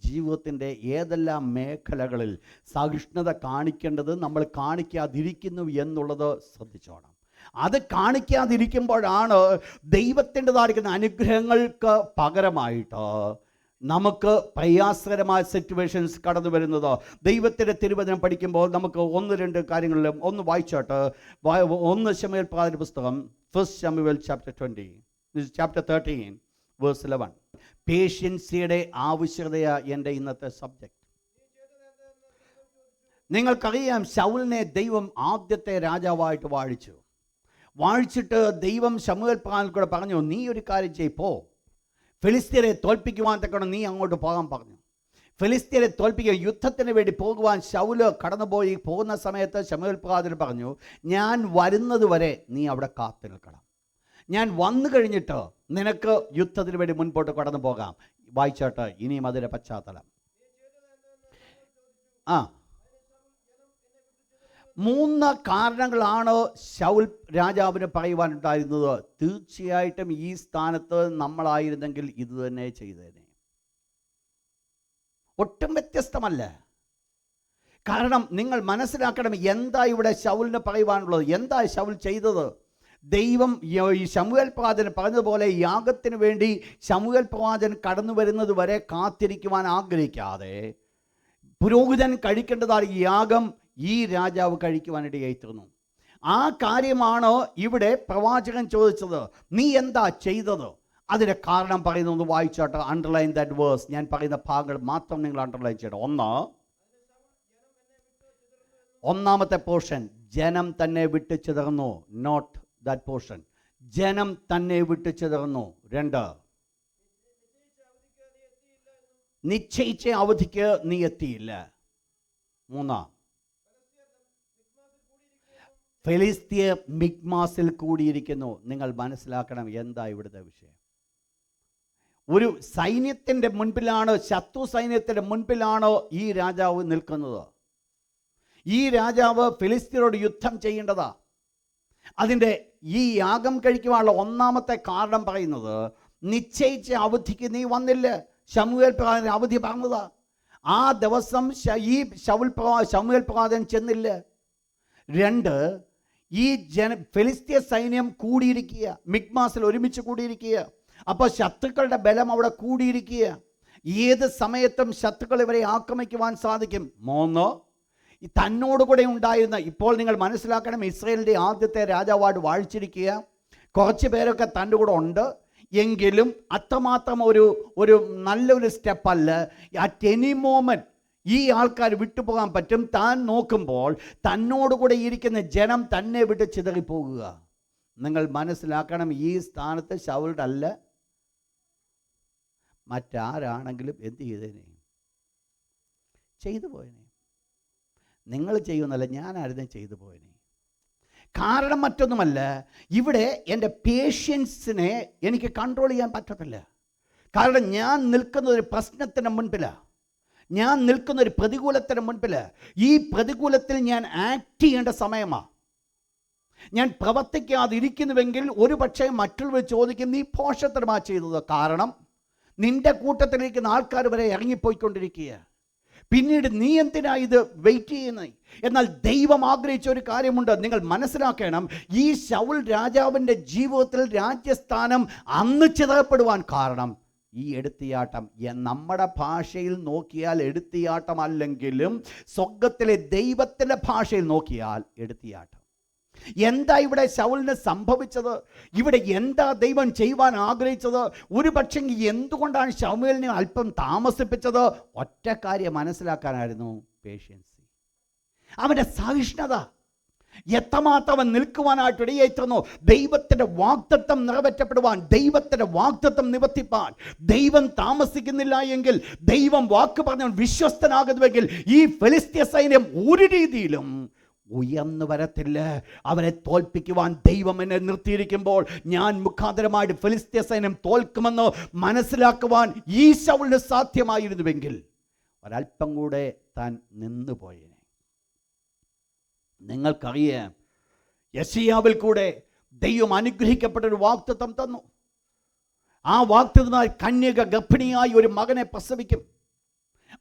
ജീവിതത്തിൻ്റെ ഏതെല്ലാം മേഖലകളിൽ സഹിഷ്ണുത കാണിക്കേണ്ടത് നമ്മൾ കാണിക്കാതിരിക്കുന്നു എന്നുള്ളത് ശ്രദ്ധിച്ചോണം. അത് കാണിക്കാതിരിക്കുമ്പോഴാണ് ദൈവത്തിൻ്റെതായിരിക്കുന്ന അനുഗ്രഹങ്ങൾക്ക് പകരമായിട്ട് നമുക്ക് പ്രയാസകരമായ സിറ്റുവേഷൻസ് കടന്നു വരുന്നത്. ദൈവത്തിൻ്റെ തിരുവചനം പഠിക്കുമ്പോൾ നമുക്ക് 1-2 കാര്യങ്ങളിലും ഒന്ന് വായിച്ചോട്ട്. 1 ശമൂവേൽ പ്രവാചകന്റെ പുസ്തകം, 1 ശമൂവേൽ ചാപ്റ്റർ 20, ചാപ്റ്റർ 13 വേഴ്സ് 11. പേഷ്യൻസിയുടെ ആവശ്യകതയാണ് എൻ്റെ ഇന്നത്തെ സബ്ജക്റ്റ്. നിങ്ങൾക്കറിയാം, ശൗലിനെ ദൈവം ആദ്യത്തെ രാജാവായിട്ട് വാഴിച്ചിട്ട് ദൈവം ശമൂവേൽ പ്രവാചകനിൽ കൂടെ പറഞ്ഞു, നീ ഒരു കാര്യം ചെയ്യപ്പോ, ഫിലിസ്ത്യരെ തോൽപ്പിക്കുവാൻ തക്കണം നീ അങ്ങോട്ട് പോകാൻ പറഞ്ഞു. ഫിലിസ്ത്യരെ തോൽപ്പിക്കാൻ യുദ്ധത്തിന് വേണ്ടി പോകുവാൻ ശൗല് കടന്നുപോയി പോകുന്ന സമയത്ത് ശമൂവേൽ പ്രവാചകൻ പറഞ്ഞു, ഞാൻ വരുന്നത് വരെ നീ അവിടെ കാത്തു നിൽക്കണം, ഞാൻ വന്നു കഴിഞ്ഞിട്ട് നിനക്ക് യുദ്ധത്തിന് വേണ്ടി മുൻപോട്ട് കടന്നു പോകാം. വായിച്ചോട്ട് ഇനിയും അതിൻ്റെ പശ്ചാത്തലം. 3 കാരണങ്ങളാണ് ശൗൽ രാജാവിന് പറയുവാനുണ്ടായിരുന്നത്. തീർച്ചയായിട്ടും ഈ സ്ഥാനത്ത് നമ്മളായിരുന്നെങ്കിൽ ഇത് തന്നെ ചെയ്തേനെ. ഒട്ടും വ്യത്യസ്തമല്ല. കാരണം നിങ്ങൾ മനസ്സിലാക്കണം, എന്താ ഇവിടെ ശൗലിന് പറയുവാനുള്ളത്, എന്താ ശൗൽ ചെയ്തത്. ദൈവം ഈ ശമൂവേൽ പ്രവാചകൻ പറഞ്ഞതുപോലെ യാഗത്തിന് വേണ്ടി ശമൂവേൽ പ്രവാചകൻ കടന്നു വരുന്നത് വരെ കാത്തിരിക്കുവാൻ ആഗ്രഹിക്കാതെ പുരോഹിതൻ കഴിക്കേണ്ടതാണ് യാഗം ഈ രാജാവ് കഴിക്കുവാനിടയായി തീർന്നു. ആ കാര്യമാണ് ഇവിടെ പ്രവാചകൻ ചോദിച്ചത്, നീ എന്താ ചെയ്തത്. അതിൻ്റെ കാരണം പറയുന്നത് വായിച്ചോട്ടെ. Underline that verse. ഞാൻ പറയുന്ന ഭാഗങ്ങൾ മാത്രം നിങ്ങൾ അണ്ടർലൈൻ ചെയ്യണം. ഒന്നാമത്തെ പോർഷൻ, ജനം തന്നെ വിട്ടു ചിതർന്നു. Not that portion. ജനം തന്നെ വിട്ടു ചിതർന്നു. 2, നിശ്ചയിച്ച അവധിക്ക് നീ എത്തിയില്ല. 3, ഫെലിസ്ത്യർ മിക്മാസിൽ കൂടിയിരിക്കുന്നു. നിങ്ങൾ മനസ്സിലാക്കണം എന്താ ഇവിടുത്തെ വിഷയം. ഒരു സൈന്യത്തിൻ്റെ മുൻപിലാണ്, ശത്രു സൈന്യത്തിൻ്റെ മുൻപിലാണ് ഈ രാജാവ് നിൽക്കുന്നത്. ഈ രാജാവ് ഫിലിസ്ത്യരോട് യുദ്ധം ചെയ്യേണ്ടതാ. അതിൻ്റെ ഈ യാഗം കഴിക്കുവാനുള്ള ഒന്നാമത്തെ കാരണം പറയുന്നത്, നിശ്ചയിച്ച അവധിക്ക് നീ വന്നില്ല. ശമൂവേൽ പ്രവാചകൻ അവധി പറഞ്ഞതാ. ആ ദിവസം ഈ ശമൂവേൽ പ്രവാചകൻ ചെന്നില്ല. 2, ഈ ഫെലിസ്ത്യ സൈന്യം കൂടിയിരിക്കുക, മിക്മാസിൽ ഒരുമിച്ച് കൂടിയിരിക്കുക. അപ്പോൾ ശത്രുക്കളുടെ ബലം അവിടെ കൂടിയിരിക്കുക. ഏത് സമയത്തും ശത്രുക്കൾ ഇവരെ ആക്രമിക്കുവാൻ സാധിക്കും. 3, തന്നോടുകൂടെ ഉണ്ടായിരുന്ന, ഇപ്പോൾ നിങ്ങൾ മനസ്സിലാക്കണം, ഇസ്രായേലിൻ്റെ ആദ്യത്തെ രാജാവായിട്ട് വാഴിച്ചിരിക്കുക. കുറച്ച് പേരൊക്കെ തൻ്റെ കൂടെ ഉണ്ട്, എങ്കിലും അത്രമാത്രം ഒരു നല്ലൊരു സ്റ്റെപ്പല്ല. അറ്റ് എനി മോമെൻറ്റ് ഈ ആൾക്കാർ വിട്ടുപോകാൻ പറ്റും. താൻ നോക്കുമ്പോൾ തന്നോടുകൂടെ ഇരിക്കുന്ന ജനം തന്നെ വിട്ട് ചിതറിപ്പോകുക. നിങ്ങൾ മനസ്സിലാക്കണം, ഈ സ്ഥാനത്ത് ശൗലുടെ അല്ല, മറ്റാരാണെങ്കിലും എന്ത് ചെയ്തേനെ, ചെയ്തു പോയനെ. നിങ്ങൾ ചെയ്യുന്നല്ല, ഞാനായിരുന്നു ചെയ്തു പോയനെ. കാരണം മറ്റൊന്നുമല്ല, ഇവിടെ എൻ്റെ പേഷ്യൻസിനെ എനിക്ക് കൺട്രോൾ ചെയ്യാൻ പറ്റത്തില്ല. കാരണം ഞാൻ നിൽക്കുന്ന ഒരു പ്രശ്നത്തിന് മുൻപിലാണ്, ഞാൻ നിൽക്കുന്ന ഒരു പ്രതികൂലത്തിന് മുൻപിൽ. ഈ പ്രതികൂലത്തിൽ ഞാൻ ആക്ട് ചെയ്യേണ്ട സമയമാണ്. ഞാൻ പ്രവർത്തിക്കാതിരിക്കുന്നുവെങ്കിൽ ഒരു പക്ഷേ മറ്റുള്ളവർ ചോദിക്കും, നീ പോഷത്തരമാ ചെയ്തത്. കാരണം നിന്റെ കൂട്ടത്തിലിരിക്കുന്ന ആൾക്കാർ വരെ ഇറങ്ങിപ്പോയിക്കൊണ്ടിരിക്കുക. പിന്നീട് നീ എന്തിനാ ഇത് വെയിറ്റ് ചെയ്യുന്നത്? എന്നാൽ ദൈവം ആഗ്രഹിച്ച ഒരു കാര്യമുണ്ട്. നിങ്ങൾ മനസ്സിലാക്കണം, ഈ ശൗൽ രാജാവിൻ്റെ ജീവിതത്തിൽ രാജ്യസ്ഥാനം അന്ന് ചിതറപ്പെടുവാൻ കാരണം ഈ എടുത്തിയാട്ടം. നമ്മുടെ ഭാഷയിൽ നോക്കിയാൽ എടുത്തിയാട്ടം അല്ലെങ്കിലും സ്വർഗത്തിലെ ദൈവത്തിൻ്റെ ഭാഷയിൽ നോക്കിയാൽ എടുത്തിയാട്ടം. എന്താ ഇവിടെ ശൗലിന് സംഭവിച്ചത്? ഇവിടെ എന്താ ദൈവം ചെയ്യുവാൻ ആഗ്രഹിച്ചത്? ഒരു പക്ഷേ എന്തുകൊണ്ടാണ് ശമൂവേലിനെ അല്പം താമസിപ്പിച്ചത്? ഒറ്റ കാര്യം മനസ്സിലാക്കാനായിരുന്നു, പേഷ്യൻസി, അവൻ്റെ സഹിഷ്ണുത. എത്രമാത്രം നിൽക്കുവാനായിട്ട് ഇടയായിത്തീർന്നു. ദൈവത്തിൻ്റെ വാഗ്ദത്തം നിറവേറ്റപ്പെടുവാൻ, ദൈവത്തിൻ്റെ വാഗ്ദത്തം നിവർത്തിപ്പാൻ ദൈവം താമസിക്കുന്നില്ല എങ്കിൽ, ദൈവം വാക്ക് പറഞ്ഞ വിശ്വസ്തനാകുന്നുവെങ്കിൽ ഈ ഫെലിസ്ത്യ സൈന്യം ഒരു രീതിയിലും ഉയർന്നു വരത്തില്ല. അവരെ തോൽപ്പിക്കുവാൻ ദൈവം എന്നെ നിർത്തിയിരിക്കുമ്പോൾ ഞാൻ മുഖാന്തരമായിട്ട് ഫിലിസ്ത്യ സൈന്യം തോൽക്കുമെന്ന് മനസ്സിലാക്കുവാൻ ഈ ശൗലിന് സാധ്യമായിരുന്നുവെങ്കിൽ ഒരല്പം കൂടെ താൻ നിന്നുപോയേനെ. നിങ്ങൾക്കറിയാം, യെശയ്യാവിൽ കൂടെ ദൈവം അനുഗ്രഹിക്കപ്പെട്ടൊരു വാഗ്ദത്തം തന്നു. ആ വാഗ്ദത്തമായി കന്യക ഗർഭിണിയായി ഒരു മകനെ പ്രസവിക്കും.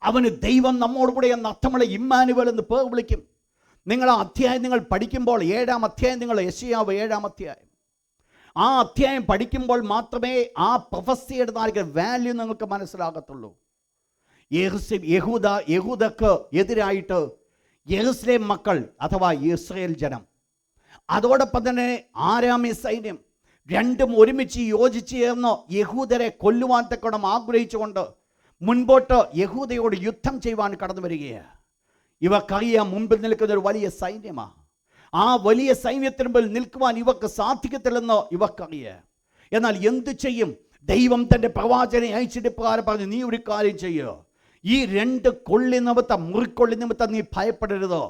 അവന് ദൈവം നമ്മോടുകൂടെ എന്ന അർത്ഥമുള്ള ഇമ്മാനുവേൽ എന്ന് പേർ വിളിക്കും. നിങ്ങൾ ആ അധ്യായം നിങ്ങൾ പഠിക്കുമ്പോൾ, 7-ാം അധ്യായം, നിങ്ങൾ യെശയ്യാവ് 7-ാം അധ്യായം, ആ അധ്യായം പഠിക്കുമ്പോൾ മാത്രമേ ആ പ്രൊഫസിയുടെ വാല്യൂ നിങ്ങൾക്ക് മനസ്സിലാകത്തുള്ളൂ. യഹൂദക്ക് എതിരായിട്ട് യെരുശലേം മക്കൾ അഥവാ ഇസ്രായേൽ ജനം, അതോടൊപ്പം തന്നെ ആരാമ്യ സൈന്യം രണ്ടും ഒരുമിച്ച് യോജിച്ച് ചേർന്ന് യഹൂദരെ കൊല്ലുവാൻ തക്കോണം ആഗ്രഹിച്ചുകൊണ്ട് മുൻപോട്ട് യഹൂദയോട് യുദ്ധം ചെയ്യുവാൻ കടന്നു വരികയാണ്. ഇവർക്കറിയാം മുൻപിൽ നിൽക്കുന്ന ഒരു വലിയ സൈന്യമാണ്. ആ വലിയ സൈന്യത്തിന് മുമ്പിൽ നിൽക്കുവാൻ ഇവർക്ക് സാധിക്കത്തില്ലെന്ന് ഇവർക്കറിയാം. എന്നാൽ എന്തു ചെയ്യും? ദൈവം തൻ്റെ പ്രവാചകനെ അയച്ചിട്ട് പ്രകാരം പറഞ്ഞു, നീ ഒരു കാര്യം ചെയ്യുക, ഈ 2 കൊള്ളി നിമിത്തം, മുറിക്കൊള്ളി നിമിത്തം നീ ഭയപ്പെടരുത്.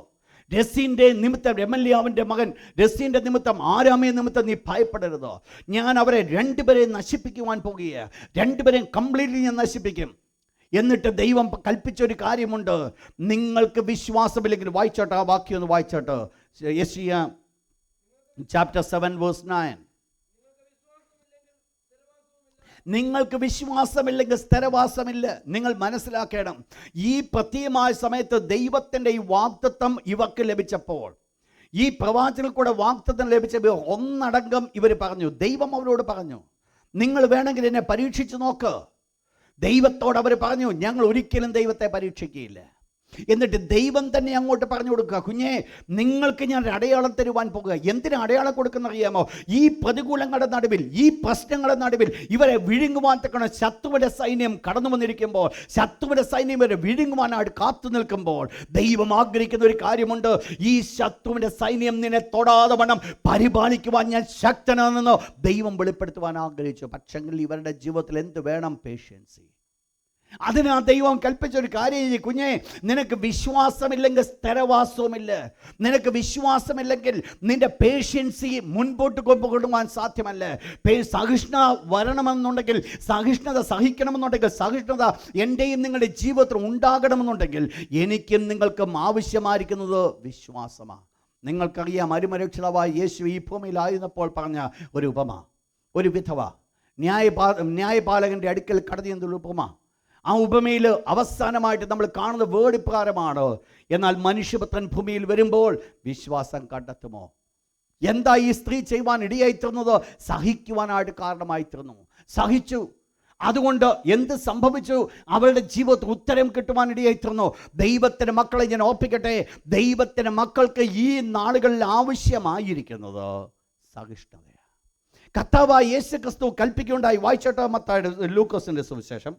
രസീൻ്റെ നിമിത്തം, രമല്യാവിൻ്റെ മകൻ രസീൻ്റെ നിമിത്തം, ആരാമേ നിമിത്തം നീ ഭയപ്പെടരുത്. ഞാൻ അവരെ 2 പേരെയും നശിപ്പിക്കുവാൻ പോകുകയാണ്. 2 പേരെയും കംപ്ലീറ്റ്ലി ഞാൻ നശിപ്പിക്കും. എന്നിട്ട് ദൈവം കൽപ്പിച്ചൊരു കാര്യമുണ്ട്, നിങ്ങൾക്ക് വിശ്വാസമില്ലെങ്കിൽ, വായിച്ചോട്ടെ ആ വാക്യം ഒന്ന് വായിച്ചോട്ടെ, യെശയ്യാ ചാപ്റ്റർ 7 വേഴ്സ് 9. നിങ്ങൾക്ക് വിശ്വാസമില്ലെങ്കിൽ സ്ഥിരവാസമില്ല. നിങ്ങൾ മനസ്സിലാക്കണം, ഈ പ്രത്യേകമായ സമയത്ത് ദൈവത്തിൻ്റെ ഈ വാഗ്ദത്തം ഇവർക്ക് ലഭിച്ചപ്പോൾ, ഈ പ്രവാചകൻ കൂടെ വാഗ്ദത്തം ലഭിച്ചപ്പോൾ ഒന്നടങ്കം ഇവർ പറഞ്ഞു, ദൈവം അവരോട് പറഞ്ഞു, നിങ്ങൾ വേണമെങ്കിൽ എന്നെ പരീക്ഷിച്ച് നോക്ക്. ദൈവത്തോട് അവർ പറഞ്ഞു, ഞങ്ങൾ ഒരിക്കലും ദൈവത്തെ പരീക്ഷിക്കുകയില്ല. എന്നിട്ട് ദൈവം തന്നെ അങ്ങോട്ട് പറഞ്ഞു കൊടുക്കുക, കുഞ്ഞേ, നിങ്ങൾക്ക് ഞാൻ ഒരു അടയാളം തരുവാൻ പോകുക. എന്തിനാ അടയാളം കൊടുക്കുന്ന അറിയാമോ? ഈ പ്രതികൂലങ്ങളുടെ നടുവിൽ, ഈ പ്രശ്നങ്ങളുടെ നടുവിൽ ഇവരെ വിഴുങ്ങുവാൻ തക്കണം ശത്രുവിൻ്റെ സൈന്യം കടന്നു വന്നിരിക്കുമ്പോൾ, ശത്രുവിൻ്റെ സൈന്യം ഇവരെ വിഴുങ്ങുവാനായിട്ട് കാത്തു നിൽക്കുമ്പോൾ ദൈവം ആഗ്രഹിക്കുന്ന ഒരു കാര്യമുണ്ട്, ഈ ശത്രുവിൻ്റെ സൈന്യം നിന്നെ തൊടാതെ വണ്ണം പരിപാലിക്കുവാൻ ഞാൻ ശക്തനാണെന്ന് ദൈവം വെളിപ്പെടുത്തുവാൻ ആഗ്രഹിച്ചു. പക്ഷെങ്കിൽ ഇവരുടെ ജീവിതത്തിൽ എന്ത് വേണം? പേഷ്യൻസി. അതിനാ ദൈവം കൽപ്പിച്ചൊരു കാര്യം, കുഞ്ഞെ, നിനക്ക് വിശ്വാസമില്ലെങ്കിൽ സ്ഥിരവാസവുമില്ല. നിനക്ക് വിശ്വാസമില്ലെങ്കിൽ നിന്റെ പേഷ്യൻസി മുൻപോട്ട് കൊണ്ടുപോകാൻ സാധ്യമല്ല. സഹിഷ്ണുത വരണമെന്നുണ്ടെങ്കിൽ, സഹിഷ്ണുത സഹിക്കണമെന്നുണ്ടെങ്കിൽ, സഹിഷ്ണുത എൻ്റെയും നിങ്ങളുടെ ജീവിതത്തിൽ ഉണ്ടാകണമെന്നുണ്ടെങ്കിൽ എനിക്കും നിങ്ങൾക്കും ആവശ്യമായിരിക്കുന്നത് വിശ്വാസമാണ്. നിങ്ങൾക്കറിയാം, അരുമരക്ഷിതാവായ യേശു ഈ ഭൂമിയിലായിരുന്നപ്പോൾ പറഞ്ഞ ഒരു ഉപമ, ഒരു വിധവ ന്യായപാലകൻ്റെ അടുക്കൽ കടന്നു ചെന്നുള്ള ഉപമ. ആ ഉപമയിൽ അവസാനമായിട്ട് നമ്മൾ കാണുന്ന വേർഡ് ഇപ്രകാരമാണ്, എന്നാൽ മനുഷ്യപുത്രൻ ഭൂമിയിൽ വരുമ്പോൾ വിശ്വാസം കണ്ടെത്തുമോ? എന്താ ഈ സ്ത്രീ ചെയ്യുവാൻ ഇടയായിത്തീർന്നത്? സഹിക്കുവാനായിട്ട് കാരണമായിത്തീർന്നു. സഹിച്ചു. അതുകൊണ്ട് എന്ത് സംഭവിച്ചു? അവളുടെ ജീവിതത്തിൽ ഉത്തരം കിട്ടുവാൻ ഇടയായിത്തീർന്നു. ദൈവത്തിൻ്റെ മക്കളെ ഞാൻ ഓർപ്പിക്കട്ടെ, ദൈവത്തിൻ്റെ മക്കൾക്ക് ഈ നാളുകളിൽ ആവശ്യമായിരിക്കുന്നത് സഹിഷ്ണുതയാണ്. കർത്താവായ യേശു ക്രിസ്തു കൽപ്പിക്കുകയുണ്ടായി. വായിച്ചോട്ടെ മത്തായിയുടെ ലൂക്കോസിൻ്റെ സുവിശേഷം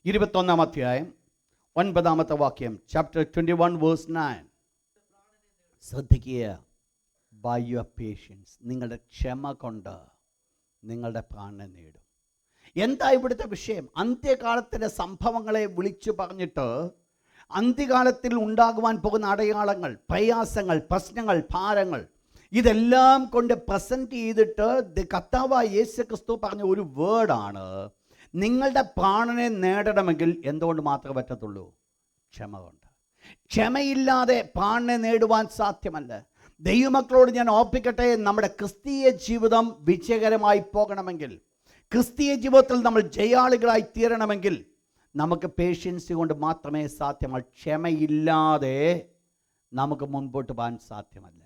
21-ാം അധ്യായം 9-ാമത്തെ വാക്യം, ചാപ്റ്റർ 21 വേഴ്സ് 9. ശ്രദ്ധിക്കുക, ബൈ യുവർ പേഷ്യൻസ്, നിങ്ങളുടെ ക്ഷമ കൊണ്ട് നിങ്ങളുടെ പ്രാണനെ നേടും. എന്താ ഇവിടുത്തെ വിഷയം? അന്ത്യകാലത്തിൻ്റെ സംഭവങ്ങളെ വിളിച്ചു പറഞ്ഞിട്ട് അന്ത്യകാലത്തിൽ ഉണ്ടാകുവാൻ പോകുന്ന അടയാളങ്ങൾ, പ്രയാസങ്ങൾ, പ്രശ്നങ്ങൾ, ഭാരങ്ങൾ, ഇതെല്ലാം കൊണ്ട് പ്രസൻറ്റ് ചെയ്തിട്ട് കർത്താവായ യേശു ക്രിസ്തു പറഞ്ഞ ഒരു വേർഡാണ്, നിങ്ങളുടെ പ്രാണനെ നേടണമെങ്കിൽ എന്തുകൊണ്ട് മാത്രമേ പറ്റത്തുള്ളൂ? ക്ഷമ കൊണ്ട്. ക്ഷമയില്ലാതെ പ്രാണനെ നേടുവാൻ സാധ്യമല്ല. ദൈവമക്കളോട് ഞാൻ ഓർപ്പിക്കട്ടെ, നമ്മുടെ ക്രിസ്തീയ ജീവിതം വിജയകരമായി പോകണമെങ്കിൽ, ക്രിസ്തീയ ജീവിതത്തിൽ നമ്മൾ ജയാളികളായി തീരണമെങ്കിൽ നമുക്ക് പേഷ്യൻസി കൊണ്ട് മാത്രമേ സാധ്യമാണ്. ക്ഷമയില്ലാതെ നമുക്ക് മുൻപോട്ട് പോകാൻ സാധ്യമല്ല.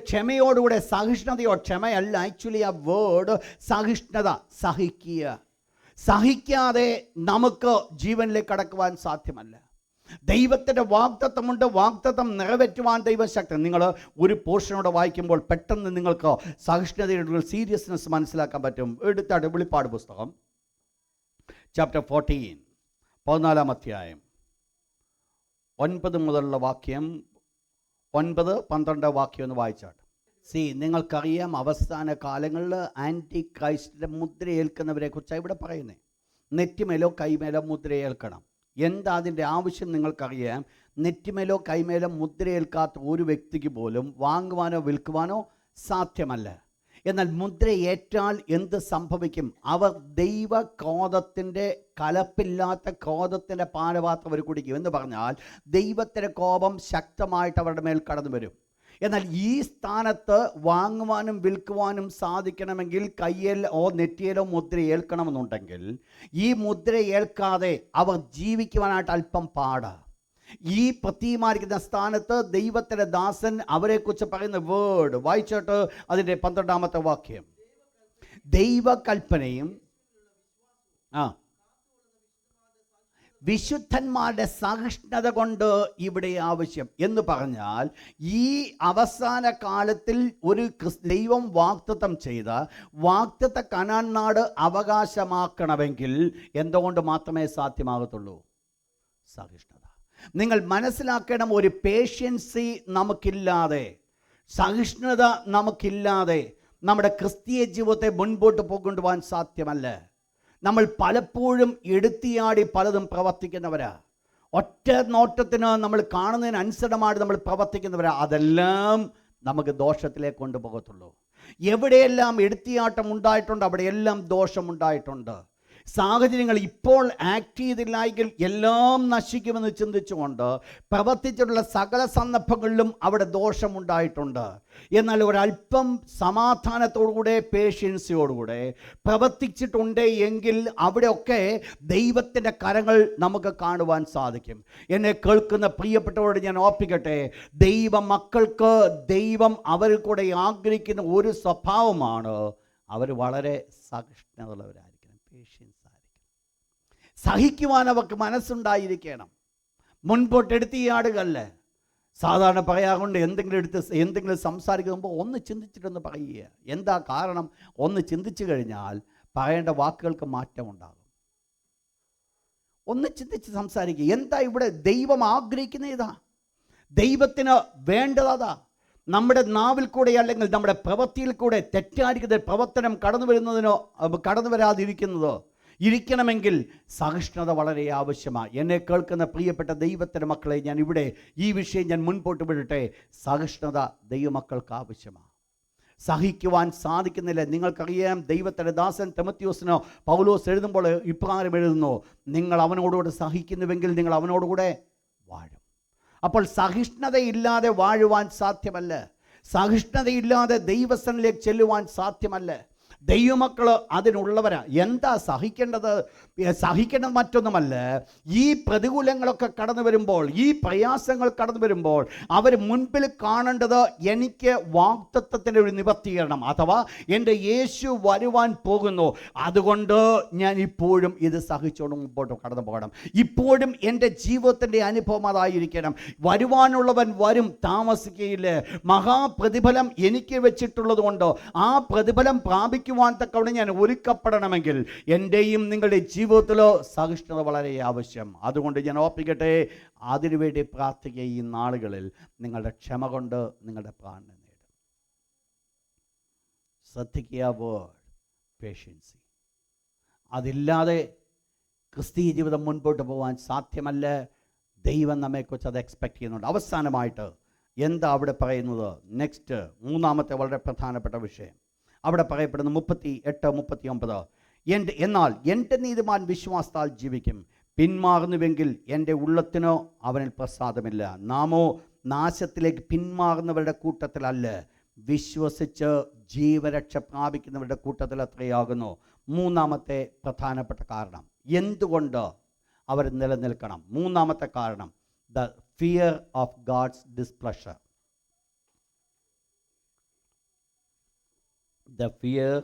ക്ഷമയോടുകൂടെ സഹിഷ്ണുതയോ, ക്ഷമയല്ല ആക്ച്വലി ആ വേർഡ് സഹിഷ്ണുത, സഹിക്കുക. സഹിക്കാതെ നമുക്ക് ജീവനിലേക്ക് കടക്കുവാൻ സാധ്യമല്ല. ദൈവത്തിൻ്റെ വാഗ്ദത്തമുണ്ട്, വാഗ്ദത്തം നിറവേറ്റുവാൻ ദൈവശക്തി. നിങ്ങൾ ഒരു പോർഷനോടെ വായിക്കുമ്പോൾ പെട്ടെന്ന് നിങ്ങൾക്ക് സഹിഷ്ണുതയുടെ സീരിയസ്നെസ് മനസ്സിലാക്കാൻ പറ്റും. എടുത്താട്ട് വെളിപ്പാട് പുസ്തകം ചാപ്റ്റർ 14 അധ്യായം 9 മുതലുള്ള വാക്യം, 9, 12 വാക്യം ഒന്ന് വായിച്ചാട്ട്. നിങ്ങൾക്കറിയാം, അവസാന കാലങ്ങളിൽ ആൻറ്റി ക്രൈസ്റ്റിൻ്റെ മുദ്രയേൽക്കുന്നവരെ കുറിച്ചാണ് ഇവിടെ പറയുന്നത്. നെറ്റിമേലോ കൈമേലോ മുദ്രയേൽക്കണം. എന്താ അതിൻ്റെ ആവശ്യം നിങ്ങൾക്കറിയാം. നെറ്റിമേലോ കൈമേലോ മുദ്രയേൽക്കാത്ത ഒരു വ്യക്തിക്ക് പോലും വാങ്ങുവാനോ വിൽക്കുവാനോ സാധ്യമല്ല. എന്നാൽ മുദ്രയേറ്റാൽ എന്ത് സംഭവിക്കും? അവർ ദൈവ ക്രോധത്തിൻ്റെ, കലപ്പില്ലാത്ത ക്രോധത്തിൻ്റെ പാനപാത്രം അവർ കുടിക്കും. എന്ന് പറഞ്ഞാൽ ദൈവത്തിൻ്റെ കോപം ശക്തമായിട്ട് അവരുടെ മേൽ കടന്നു വരും. എന്നാൽ ഈ സ്ഥാനത്ത് വാങ്ങുവാനും വിൽക്കുവാനും സാധിക്കണമെങ്കിൽ കയ്യിലോ നെറ്റിയിലോ മുദ്ര ഏൽക്കണമെന്നുണ്ടെങ്കിൽ ഈ മുദ്ര ഏൽക്കാതെ അവർ ജീവിക്കുവാനായിട്ട് അല്പം പാടാണ്. ഈ പ്രതീമാനിക്കുന്ന സ്ഥാനത്ത് ദൈവത്തിൻ്റെ ദാസൻ അവരെക്കുറിച്ച് പറയുന്ന വേർഡ് വായിച്ചോട്ട് അതിൻ്റെ 12-ാമത്തെ വാക്യം. ദൈവകൽപ്പനയും വിശുദ്ധന്മാരുടെ സഹിഷ്ണുത കൊണ്ട് ഇവിടെ ആവശ്യം. എന്ന് പറഞ്ഞാൽ ഈ അവസാന കാലത്തിൽ ഒരു ദൈവം വാഗ്ദത്തം ചെയ്ത വാഗ്ദത്ത കനാൻ നാട് അവകാശമാക്കണമെങ്കിൽ എന്തുകൊണ്ട് മാത്രമേ സാധ്യമാകത്തുള്ളൂ? സഹിഷ്ണുത. നിങ്ങൾ മനസ്സിലാക്കണം, ഒരു പേഷ്യൻസി നമുക്കില്ലാതെ, സഹിഷ്ണുത നമുക്കില്ലാതെ നമ്മുടെ ക്രിസ്തീയ ജീവിതത്തെ മുൻപോട്ട് കൊണ്ടുപോകാൻ സാധ്യമല്ല. നമ്മൾ പലപ്പോഴും എടുത്തിയാടി പലതും പ്രവർത്തിക്കുന്നവരാ. ഒറ്റ നോട്ടത്തിന് നമ്മൾ കാണുന്നതിന് അനുസരണമായിട്ട് നമ്മൾ പ്രവർത്തിക്കുന്നവരാ. അതെല്ലാം നമുക്ക് ദോഷത്തിലേക്ക് കൊണ്ടുപോകത്തുള്ളൂ. എവിടെയെല്ലാം എടുത്തിയാട്ടം ഉണ്ടായിട്ടുണ്ട് അവിടെയെല്ലാം ദോഷമുണ്ടായിട്ടുണ്ട്. സാഹചര്യങ്ങൾ ഇപ്പോൾ ആക്ട് ചെയ്തില്ലെങ്കിൽ എല്ലാം നശിക്കുമെന്ന് ചിന്തിച്ചുകൊണ്ട് പ്രവർത്തിച്ചിട്ടുള്ള സകല സന്ദർഭങ്ങളിലും അവിടെ ദോഷമുണ്ടായിട്ടുണ്ട്. എന്നാൽ ഒരല്പം സമാധാനത്തോടുകൂടെ പേഷ്യൻസിയോടുകൂടെ പ്രവർത്തിച്ചിട്ടുണ്ട് എങ്കിൽ അവിടെയൊക്കെ ദൈവത്തിൻ്റെ കരങ്ങൾ നമുക്ക് കാണുവാൻ സാധിക്കും. എന്നെ കേൾക്കുന്ന പ്രിയപ്പെട്ടവരോട് ഞാൻ ഓർപ്പിക്കട്ടെ, ദൈവ മക്കൾക്ക് ദൈവം അവരിൽ കൂടെ ആഗ്രഹിക്കുന്ന ഒരു സ്വഭാവമാണ് അവർ വളരെ സഹിഷ്ണുതയുള്ളവരായിരിക്കും. പേഷ്യൻസ് ആയിരിക്കണം. സഹിക്കുവാൻ അവർക്ക് മനസ്സുണ്ടായിരിക്കണം. മുൻപോട്ട് എടുത്തിയാടുകല്ലേ. സാധാരണ പറയാറുണ്ട്, എന്തെങ്കിലും സംസാരിക്കുമ്പോൾ ഒന്ന് ചിന്തിച്ചിട്ടൊന്ന് പറയുക. എന്താ കാരണം? ഒന്ന് ചിന്തിച്ചു കഴിഞ്ഞാൽ പറയേണ്ട വാക്കുകൾക്ക് മാറ്റമുണ്ടാകും. ഒന്ന് ചിന്തിച്ച് സംസാരിക്കുക. എന്താ ഇവിടെ ദൈവം ആഗ്രഹിക്കുന്ന ഇതാ, ദൈവത്തിന് വേണ്ടതാ. നമ്മുടെ നാവിൽ കൂടെ അല്ലെങ്കിൽ നമ്മുടെ പ്രവൃത്തിയിൽ കൂടെ തെറ്റായിരിക്കുന്ന പ്രവർത്തനം കടന്നു വരാതിരിക്കുന്നതോ ഇരിക്കണമെങ്കിൽ സഹിഷ്ണുത വളരെ ആവശ്യമാണ്. എന്നെ കേൾക്കുന്ന പ്രിയപ്പെട്ട ദൈവത്തിൻ്റെ മക്കളെ, ഞാൻ ഇവിടെ ഈ വിഷയം ഞാൻ മുൻപോട്ട് വിടട്ടെ. സഹിഷ്ണുത ദൈവമക്കൾക്ക് ആവശ്യമാണ്. സഹിക്കുവാൻ സാധിക്കുന്നില്ല. നിങ്ങൾക്കറിയാം, ദൈവത്തിൻ്റെ ദാസൻ തിമോത്തിയോസിനോ പൗലോസ് എഴുതുമ്പോൾ ഇപ്രകാരം എഴുതുന്നു, നിങ്ങൾ അവനോടുകൂടെ സഹിക്കുന്നുവെങ്കിൽ നിങ്ങൾ അവനോടുകൂടെ വാഴും. അപ്പോൾ സഹിഷ്ണുതയില്ലാതെ വാഴുവാൻ സാധ്യമല്ല. സഹിഷ്ണുതയില്ലാതെ ദൈവസന്നിധിയിലേക്ക് ചെല്ലുവാൻ സാധ്യമല്ല. ദൈവമക്കൾ അതിനുള്ളവരാ. എന്താ സഹിക്കേണ്ടത്? സഹിക്കേണ്ടത് മറ്റൊന്നുമല്ല, ഈ പ്രതികൂലങ്ങളൊക്കെ കടന്നു വരുമ്പോൾ, ഈ പ്രയാസങ്ങൾ കടന്നു വരുമ്പോൾ അവർ മുൻപിൽ കാണേണ്ടത് എനിക്ക് വാഗ്ദത്തത്തിൻ്റെ ഒരു നിവർത്തീകരണം, അഥവാ എൻ്റെ യേശു വരുവാൻ പോകുന്നു, അതുകൊണ്ട് ഞാൻ ഇപ്പോഴും ഇത് സഹിച്ചുകൊണ്ട് മുമ്പോട്ട് കടന്നു പോകണം. ഇപ്പോഴും എൻ്റെ ജീവിതത്തിൻ്റെ അനുഭവം അതായിരിക്കണം. വരുവാനുള്ളവൻ വരും, താമസിക്കുകയില്ല. മഹാപ്രതിഫലം എനിക്ക് വെച്ചിട്ടുള്ളത് കൊണ്ട് ആ പ്രതിഫലം പ്രാപിക്കുവാൻ തക്കവണ്ണം ഞാൻ ഒരുക്കപ്പെടണമെങ്കിൽ എൻ്റെയും നിങ്ങളുടെ ജീവിതത്തിലോ സഹിഷ്ണുത വളരെ ആവശ്യം. അതുകൊണ്ട് ഞാൻ ഓർപ്പിക്കട്ടെ, അതിനുവേണ്ടി പ്രാർത്ഥിക്കുക. ഈ നാളുകളിൽ നിങ്ങളുടെ ക്ഷമ കൊണ്ട് നിങ്ങളുടെ പ്രാണനെ നേടും. ശ്രദ്ധിക്കുക, വേർഡ് പേഷ്യൻസി. അതില്ലാതെ ക്രിസ്തീയ ജീവിതം മുൻപോട്ട് പോകാൻ സാധ്യമല്ല. ദൈവം നമ്മെക്കുറിച്ച് അത് എക്സ്പെക്റ്റ് ചെയ്യുന്നുണ്ട്. അവസാനമായിട്ട് എന്താ അവിടെ പറയുന്നത്? നെക്സ്റ്റ് 3-ാമത്തെ വളരെ പ്രധാനപ്പെട്ട വിഷയം അവിടെ പറയപ്പെടുന്നു 38-39. എന്നാൽ എൻ്റെ നീതിമാൻ വിശ്വാസത്താൽ ജീവിക്കും, പിന്മാറുന്നുവെങ്കിൽ എൻ്റെ ഉള്ളത്തിനോ അവനിൽ പ്രസാദമില്ല. നാമോ നാശത്തിലേക്ക് പിന്മാറുന്നവരുടെ കൂട്ടത്തിലല്ല, വിശ്വസിച്ച് ജീവരക്ഷ പ്രാപിക്കുന്നവരുടെ കൂട്ടത്തിൽ അത്രയാകുന്നു. 3-ാമത്തെ പ്രധാനപ്പെട്ട കാരണം എന്തുകൊണ്ട് അവർ നിലനിൽക്കണം. 3-ാമത്തെ കാരണം the fear of God's displeasure. The fear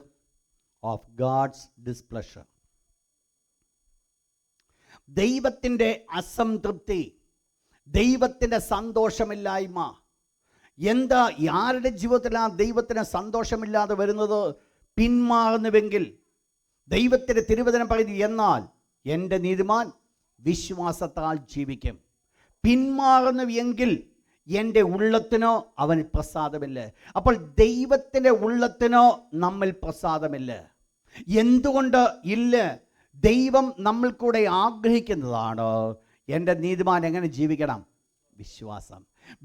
of God's displeasure. ദൈവത്തിൻ്റെ അസംതൃപ്തി, ദൈവത്തിൻ്റെ സന്തോഷമില്ലായ്മ. എന്താ, ആരുടെ ജീവിതത്തിലാണ് ദൈവത്തിന് സന്തോഷമില്ലാതെ വരുന്നത്? പിന്മാറുന്നുവെങ്കിൽ. ദൈവത്തിൻ്റെ തിരുവചനം പറയുന്നു, എന്നാൽ എൻ്റെ നീതിമാൻ വിശ്വാസത്താൽ ജീവിക്കും. പിന്മാറുന്നു എങ്കിൽ എൻ്റെ ഉള്ളത്തിനോ അവന് പ്രസാദമില്ല. അപ്പോൾ ദൈവത്തിൻ്റെ ഉള്ളത്തിനോ നമ്മിൽ പ്രസാദമില്ല. എന്തുകൊണ്ട് ഇല്ല? ദൈവം നമ്മൾ കൂടെ ആഗ്രഹിക്കുന്നതാണ് എൻ്റെ നീതിമാൻ എങ്ങനെ ജീവിക്കണം.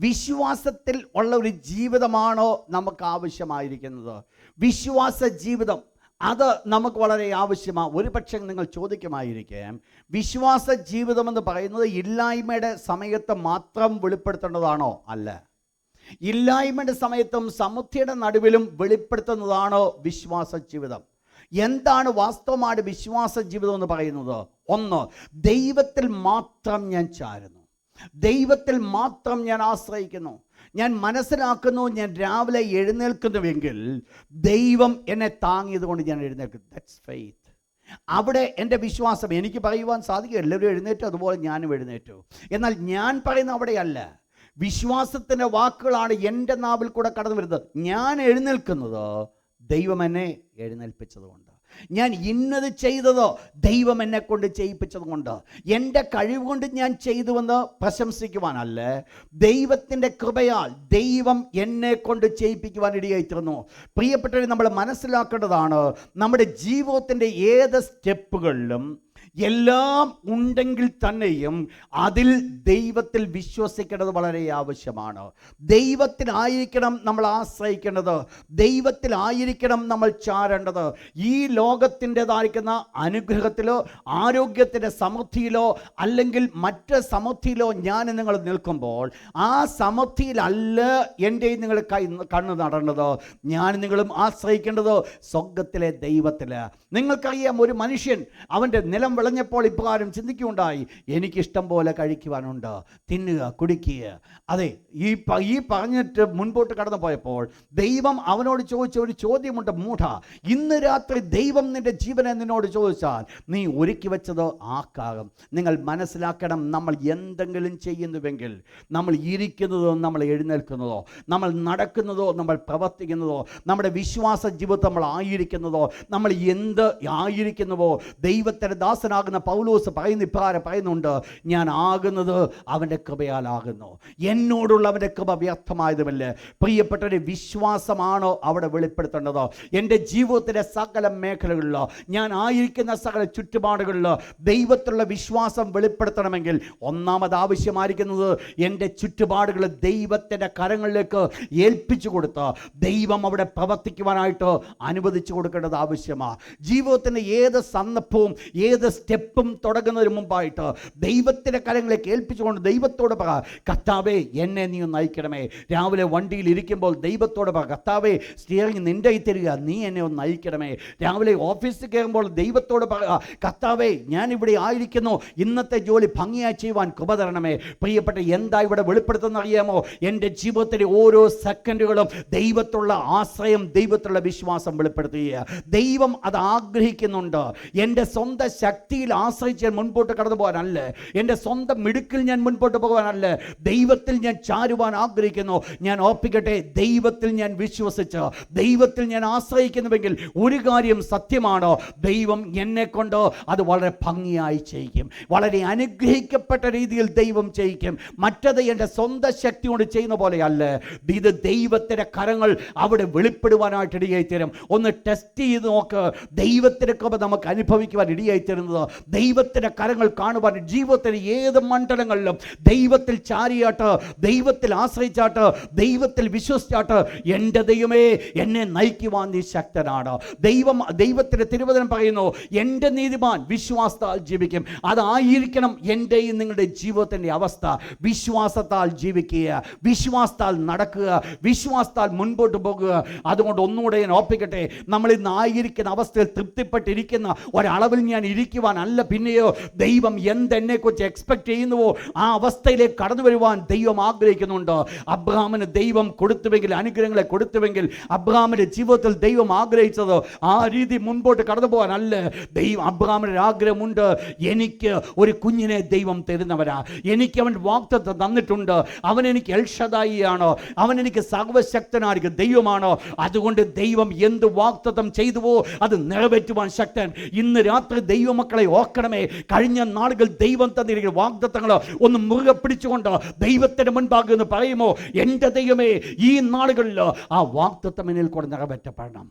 വിശ്വാസത്തിൽ ഉള്ള ഒരു ജീവിതമാണോ നമുക്ക് ആവശ്യമായിരിക്കുന്നത്. വിശ്വാസ ജീവിതം അത് നമുക്ക് വളരെ ആവശ്യമാണ്. ഒരു പക്ഷേ നിങ്ങൾ ചോദിക്കുമായിരിക്കാം, വിശ്വാസ ജീവിതം എന്ന് പറയുന്നത് ഇല്ലായ്മയുടെ സമയത്ത് മാത്രം വെളിപ്പെടുത്തേണ്ടതാണോ? അല്ല. ഇല്ലായ്മയുടെ സമയത്തും സമൃദ്ധിയുടെ നടുവിലും വെളിപ്പെടുത്തുന്നതാണോ വിശ്വാസ ജീവിതം? എന്താണ് വാസ്തവമായിട്ട് വിശ്വാസ ജീവിതം എന്ന് പറയുന്നത്? ഒന്ന്, ദൈവത്തിൽ മാത്രം ഞാൻ ചാരുന്നു, ദൈവത്തിൽ മാത്രം ഞാൻ ആശ്രയിക്കുന്നു. ഞാൻ മനസ്സിലാക്കുന്നു, ഞാൻ രാവിലെ എഴുന്നേൽക്കുന്നുവെങ്കിൽ ദൈവം എന്നെ താങ്ങിയത് കൊണ്ട് ഞാൻ എഴുന്നേൽക്കുന്നു. That's faith. അവിടെ എൻ്റെ വിശ്വാസം. എനിക്ക് പറയുവാൻ സാധിക്കും എല്ലാവരും എഴുന്നേറ്റു, അതുപോലെ ഞാനും എഴുന്നേറ്റു. എന്നാൽ ഞാൻ പറയുന്ന അവിടെയല്ല. വിശ്വാസത്തിൻ്റെ വാക്കുകളാണ് എൻ്റെ നാവിൽ കൂടെ കടന്നു വരുന്നത്. ഞാൻ എഴുന്നേൽക്കുന്നത് ദൈവം എന്നെ എഴുന്നേൽപ്പിച്ചതുകൊണ്ട്, ഞാൻ ഇന്നത് ചെയ്തതോ ദൈവം എന്നെ കൊണ്ട് ചെയ്യിപ്പിച്ചതുകൊണ്ട്, എൻ്റെ കഴിവ് കൊണ്ട് ഞാൻ ചെയ്തുവെന്ന് പ്രശംസിക്കുവാനല്ല, ദൈവത്തിൻ്റെ കൃപയാൽ ദൈവം എന്നെ കൊണ്ട് ചെയ്യിപ്പിക്കുവാൻ ഇടയായിത്തീർന്നു. പ്രിയപ്പെട്ടവരെ, നമ്മൾ മനസ്സിലാക്കേണ്ടതാണ്, നമ്മുടെ ജീവിതത്തിൻ്റെ ഏത് സ്റ്റെപ്പുകളിലും എല്ലാം ഉണ്ടെങ്കിൽ തന്നെയും അതിൽ ദൈവത്തിൽ വിശ്വസിക്കേണ്ടത് വളരെ ആവശ്യമാണ്. ദൈവത്തിലായിരിക്കണം നമ്മൾ ആശ്രയിക്കേണ്ടത്, ദൈവത്തിലായിരിക്കണം നമ്മൾ ചാരേണ്ടത്. ഈ ലോകത്തിൻ്റെതായിരിക്കുന്ന അനുഗ്രഹത്തിലോ ആരോഗ്യത്തിൻ്റെ സമൃദ്ധിയിലോ അല്ലെങ്കിൽ മറ്റ് സമൃദ്ധിയിലോ ഞാൻ നിങ്ങൾ നിൽക്കുമ്പോൾ ആ സമൃദ്ധിയിലല്ല എൻ്റെ നിങ്ങൾ കണ്ണ് നടേണ്ടത്. ഞാൻ നിങ്ങളും ആശ്രയിക്കേണ്ടത് സ്വർഗത്തിലെ ദൈവത്തിൽ. നിങ്ങൾക്കറിയാം, ഒരു മനുഷ്യൻ അവൻ്റെ നിലം വിളഞ്ഞപ്പോൾ ഇപ്രകാരം ചിന്തിക്കുകയുണ്ടായി, എനിക്കിഷ്ടം പോലെ കഴിക്കുവാനുണ്ട്, തിന്നുക, കുടിക്കുക. അതെ, ഈ പറഞ്ഞിട്ട് മുൻപോട്ട് കടന്നു പോയപ്പോൾ ദൈവം അവനോട് ചോദിച്ച ഒരു ചോദ്യമുണ്ട്. മൂഢ, ഇന്ന് രാത്രി ദൈവം നിന്റെ ജീവനെ നിന്നോട് ചോദിച്ചാൽ നീ ഒരുക്കി വെച്ചത് ആക്കാകും. നിങ്ങൾ മനസ്സിലാക്കണം, നമ്മൾ എന്തെങ്കിലും ചെയ്യുന്നുവെങ്കിൽ, നമ്മൾ ഇരിക്കുന്നതോ നമ്മൾ എഴുന്നേൽക്കുന്നതോ, നമ്മൾ നടക്കുന്നതോ നമ്മൾ പ്രവർത്തിക്കുന്നതോ, നമ്മുടെ വിശ്വാസ ജീവിതം നമ്മൾ ആയിരിക്കുന്നതോ, നമ്മൾ എന്ത് ആയിരിക്കുന്നുവോ, ദൈവത്തിൻ്റെ ദാസനാകുന്ന പൗലോസ് പറയുന്നുണ്ട്, ഞാൻ ആകുന്നത് അവൻ്റെ കൃപയാലാകുന്നു, എന്നോടുള്ള അവൻ്റെ കൃപ വ്യർത്ഥമായതുമല്ല. പ്രിയപ്പെട്ടവരെ, വിശ്വാസമാണോ അവിടെ വെളിപ്പെടുത്തേണ്ടത്? എൻ്റെ ജീവിതത്തിൻ്റെ സകല മേഖലകളിലോ, ഞാൻ ആയിരിക്കുന്ന സകല ചുറ്റുപാടുകളിലോ ദൈവത്തിലുള്ള വിശ്വാസം വെളിപ്പെടുത്തണമെങ്കിൽ ഒന്നാമത് ആവശ്യമായിരിക്കുന്നത് എൻ്റെ ചുറ്റുപാടുകൾ ദൈവത്തിൻ്റെ കരങ്ങളിലേക്ക് ഏൽപ്പിച്ചു കൊടുത്ത് ദൈവം അവിടെ പ്രവർത്തിക്കുവാനായിട്ട് അനുവദിച്ചു കൊടുക്കേണ്ടത് ആവശ്യമാണ്. ജീവിതത്തിൻ്റെ ഏത് സന്ദർഭവും ഏത് സ്റ്റെപ്പും തുടങ്ങുന്നതിന് മുമ്പായിട്ട് ദൈവത്തിൻ്റെ കരങ്ങളിലേക്ക് ഏൽപ്പിച്ചുകൊണ്ട് ദൈവത്തോട് പറ, കർത്താവേ എന്നെ നീ ഒന്ന് നയിക്കണമേ. രാവിലെ വണ്ടിയിൽ ഇരിക്കുമ്പോൾ ദൈവത്തോട് പറ, കർത്താവേ സ്റ്റിയറിംഗ് നിൻ്റെ തരിക, നീ എന്നെ ഒന്ന് നയിക്കണമേ. രാവിലെ ഓഫീസിൽ കയറുമ്പോൾ ദൈവത്തോട് പറ, കർത്താവേ ഞാനിവിടെ ആയിരിക്കുന്നു, ഇന്നത്തെ ജോലി ഭംഗിയായി ചെയ്യുവാൻ കൃപ തരണമേ. പ്രിയപ്പെട്ട, എന്താ ഇവിടെ വെളിപ്പെടുത്തുന്ന അറിയാമോ? എൻ്റെ ജീവിതത്തിലെ ഓരോ സെക്കൻഡുകളും ദൈവത്തിലുള്ള ആശ്രയം, ദൈവത്തിലുള്ള വിശ്വാസം വെളിപ്പെടുത്തുക. ദൈവം അത് ആഗ്രഹിക്കുന്നുണ്ട്. എൻ്റെ സ്വന്തം ശക്തിയിൽ ആശ്രയിച്ച് ഞാൻ മുൻപോട്ട് കടന്നു പോകാനല്ല, എൻ്റെ സ്വന്തം മിടുക്കിൽ ഞാൻ മുൻപോട്ട് പോകാനല്ല, ദൈവത്തിൽ ഞാൻ ചാരുവാൻ ആഗ്രഹിക്കുന്നു. ഞാൻ ഓർപ്പിക്കട്ടെ, ദൈവത്തിൽ ഞാൻ വിശ്വസിച്ച് ദൈവത്തിൽ ഞാൻ ആശ്രയിക്കുന്നുവെങ്കിൽ ഒരു കാര്യം സത്യമാണ്, ദൈവം എന്നെ കൊണ്ട് അത് വളരെ ഭംഗിയായി ചെയ്യിക്കും, വളരെ അനുഗ്രഹിക്കപ്പെട്ട രീതിയിൽ ദൈവം ചെയ്യിക്കും. മറ്റത് എൻ്റെ സ്വന്തം ശക്തി കൊണ്ട് ചെയ്യുന്ന പോലെയല്ല, ഇത് ദൈവത്തിൻ്റെ കരങ്ങൾ അവിടെ വെളിപ്പെടുവാനായിട്ട് ഇടയായി തരും. ഒന്ന് ടെസ്റ്റ് ചെയ്ത് നോക്ക്, ദൈവത്തിൻ്റെ കൃപ നമുക്ക് അനുഭവിക്കുവാൻ ഇടയായി തരുന്നത്, ദൈവത്തിൻ്റെ കരങ്ങൾ കാണുവാൻ ജീവിതത്തിൻ്റെ ഏത് മണ്ഡലങ്ങളിലും ദൈവത്തിൽ ചാരിയാട്ട്, ദൈവത്തിൽ ആശ്രയിച്ചാട്ട്, ദൈവത്തിൽ വിശ്വസിച്ചാട്ട്, എൻ്റെ ദൈവമേ എന്നെ നയിക്കുവാൻ നീ ശക്തനാണ്. ദൈവത്തിൻ്റെ തിരുവചനം പറയുന്നു, എൻ്റെ നീതിമാൻ വിശ്വാസത്താൽ ജീവിക്കും. അതായിരിക്കണം എൻ്റെയും നിങ്ങളുടെ ജീവിതത്തിൻ്റെ അവസ്ഥ. വിശ്വാസത്താൽ ജീവിക്കുക, വിശ്വാസത്താൽ നടക്കുക, വിശ്വാസത്താൽ മുൻപോട്ട് പോകുക. അതുകൊണ്ട് ഒന്നുകൂടെ ഞാൻ ഓർപ്പിക്കട്ടെ, നമ്മൾ ഇന്ന് ആയിരിക്കുന്ന അവസ്ഥയിൽ തൃപ്തിപ്പെട്ടിരിക്കുന്ന ഒരളവിൽ ഞാൻ ഇരിക്കുവാനല്ല, പിന്നെയോ ദൈവം എന്തെന്നെക്കുറിച്ച് എക്സ്പെക്റ്റ് ചെയ്യുന്നുവോ ആ അവസ്ഥയിലേക്ക് കടന്നു വരുവാൻ ദൈവം ആഗ്രഹിക്കുന്നുണ്ട്. അബ്രഹാമിന് ദൈവം കൊടുത്തുവെങ്കിൽ, അനുഗ്രഹങ്ങളെ കൊടുത്തുവെങ്കിൽ, അബ്രഹാമിൻ്റെ ജീവിതത്തിൽ ദൈവം ആഗ്രഹിച്ചത് ആ രീതി മുൻപോട്ട് കടന്നു പോകാനല്ല. അബ്രഹാമിന് ഒരു ആഗ്രഹമുണ്ട്, എനിക്ക് ഒരു കുഞ്ഞിനെ ദൈവം തരുന്നവരാ, എനിക്ക് അവൻ വാഗ്ദത്തം തന്നിട്ടുണ്ട്, അവൻ എനിക്ക് എൽഷദായിയാണ്, അവൻ എനിക്ക് സർവശക്തനായിരിക്കും ദൈവമാണ്. അതുകൊണ്ട് ദൈവം എന്ത് വാഗ്ദത്തം ചെയ്തുവോ അത് നിറവേറ്റുവാൻ ശക്തൻ. ഇന്ന് രാത്രി ദൈവമക്കളെ ഓർക്കണമേ, കഴിഞ്ഞ നാളുകൾ ദൈവം തന്നിരിക്കുന്ന വാഗ്ദത്തങ്ങൾ ഒന്ന് മുറുകെ പിടിച്ചുകൊണ്ട് ദൈവത്തിന് മുൻപാകെ എന്ന് പറയുമോ, എൻ്റെ ദൈവമേ ഈ നാളുകളിൽ ആ വാഗ്ദത്തം എന്നിൽ കൂടെ നിറവേറ്റപ്പെടണം.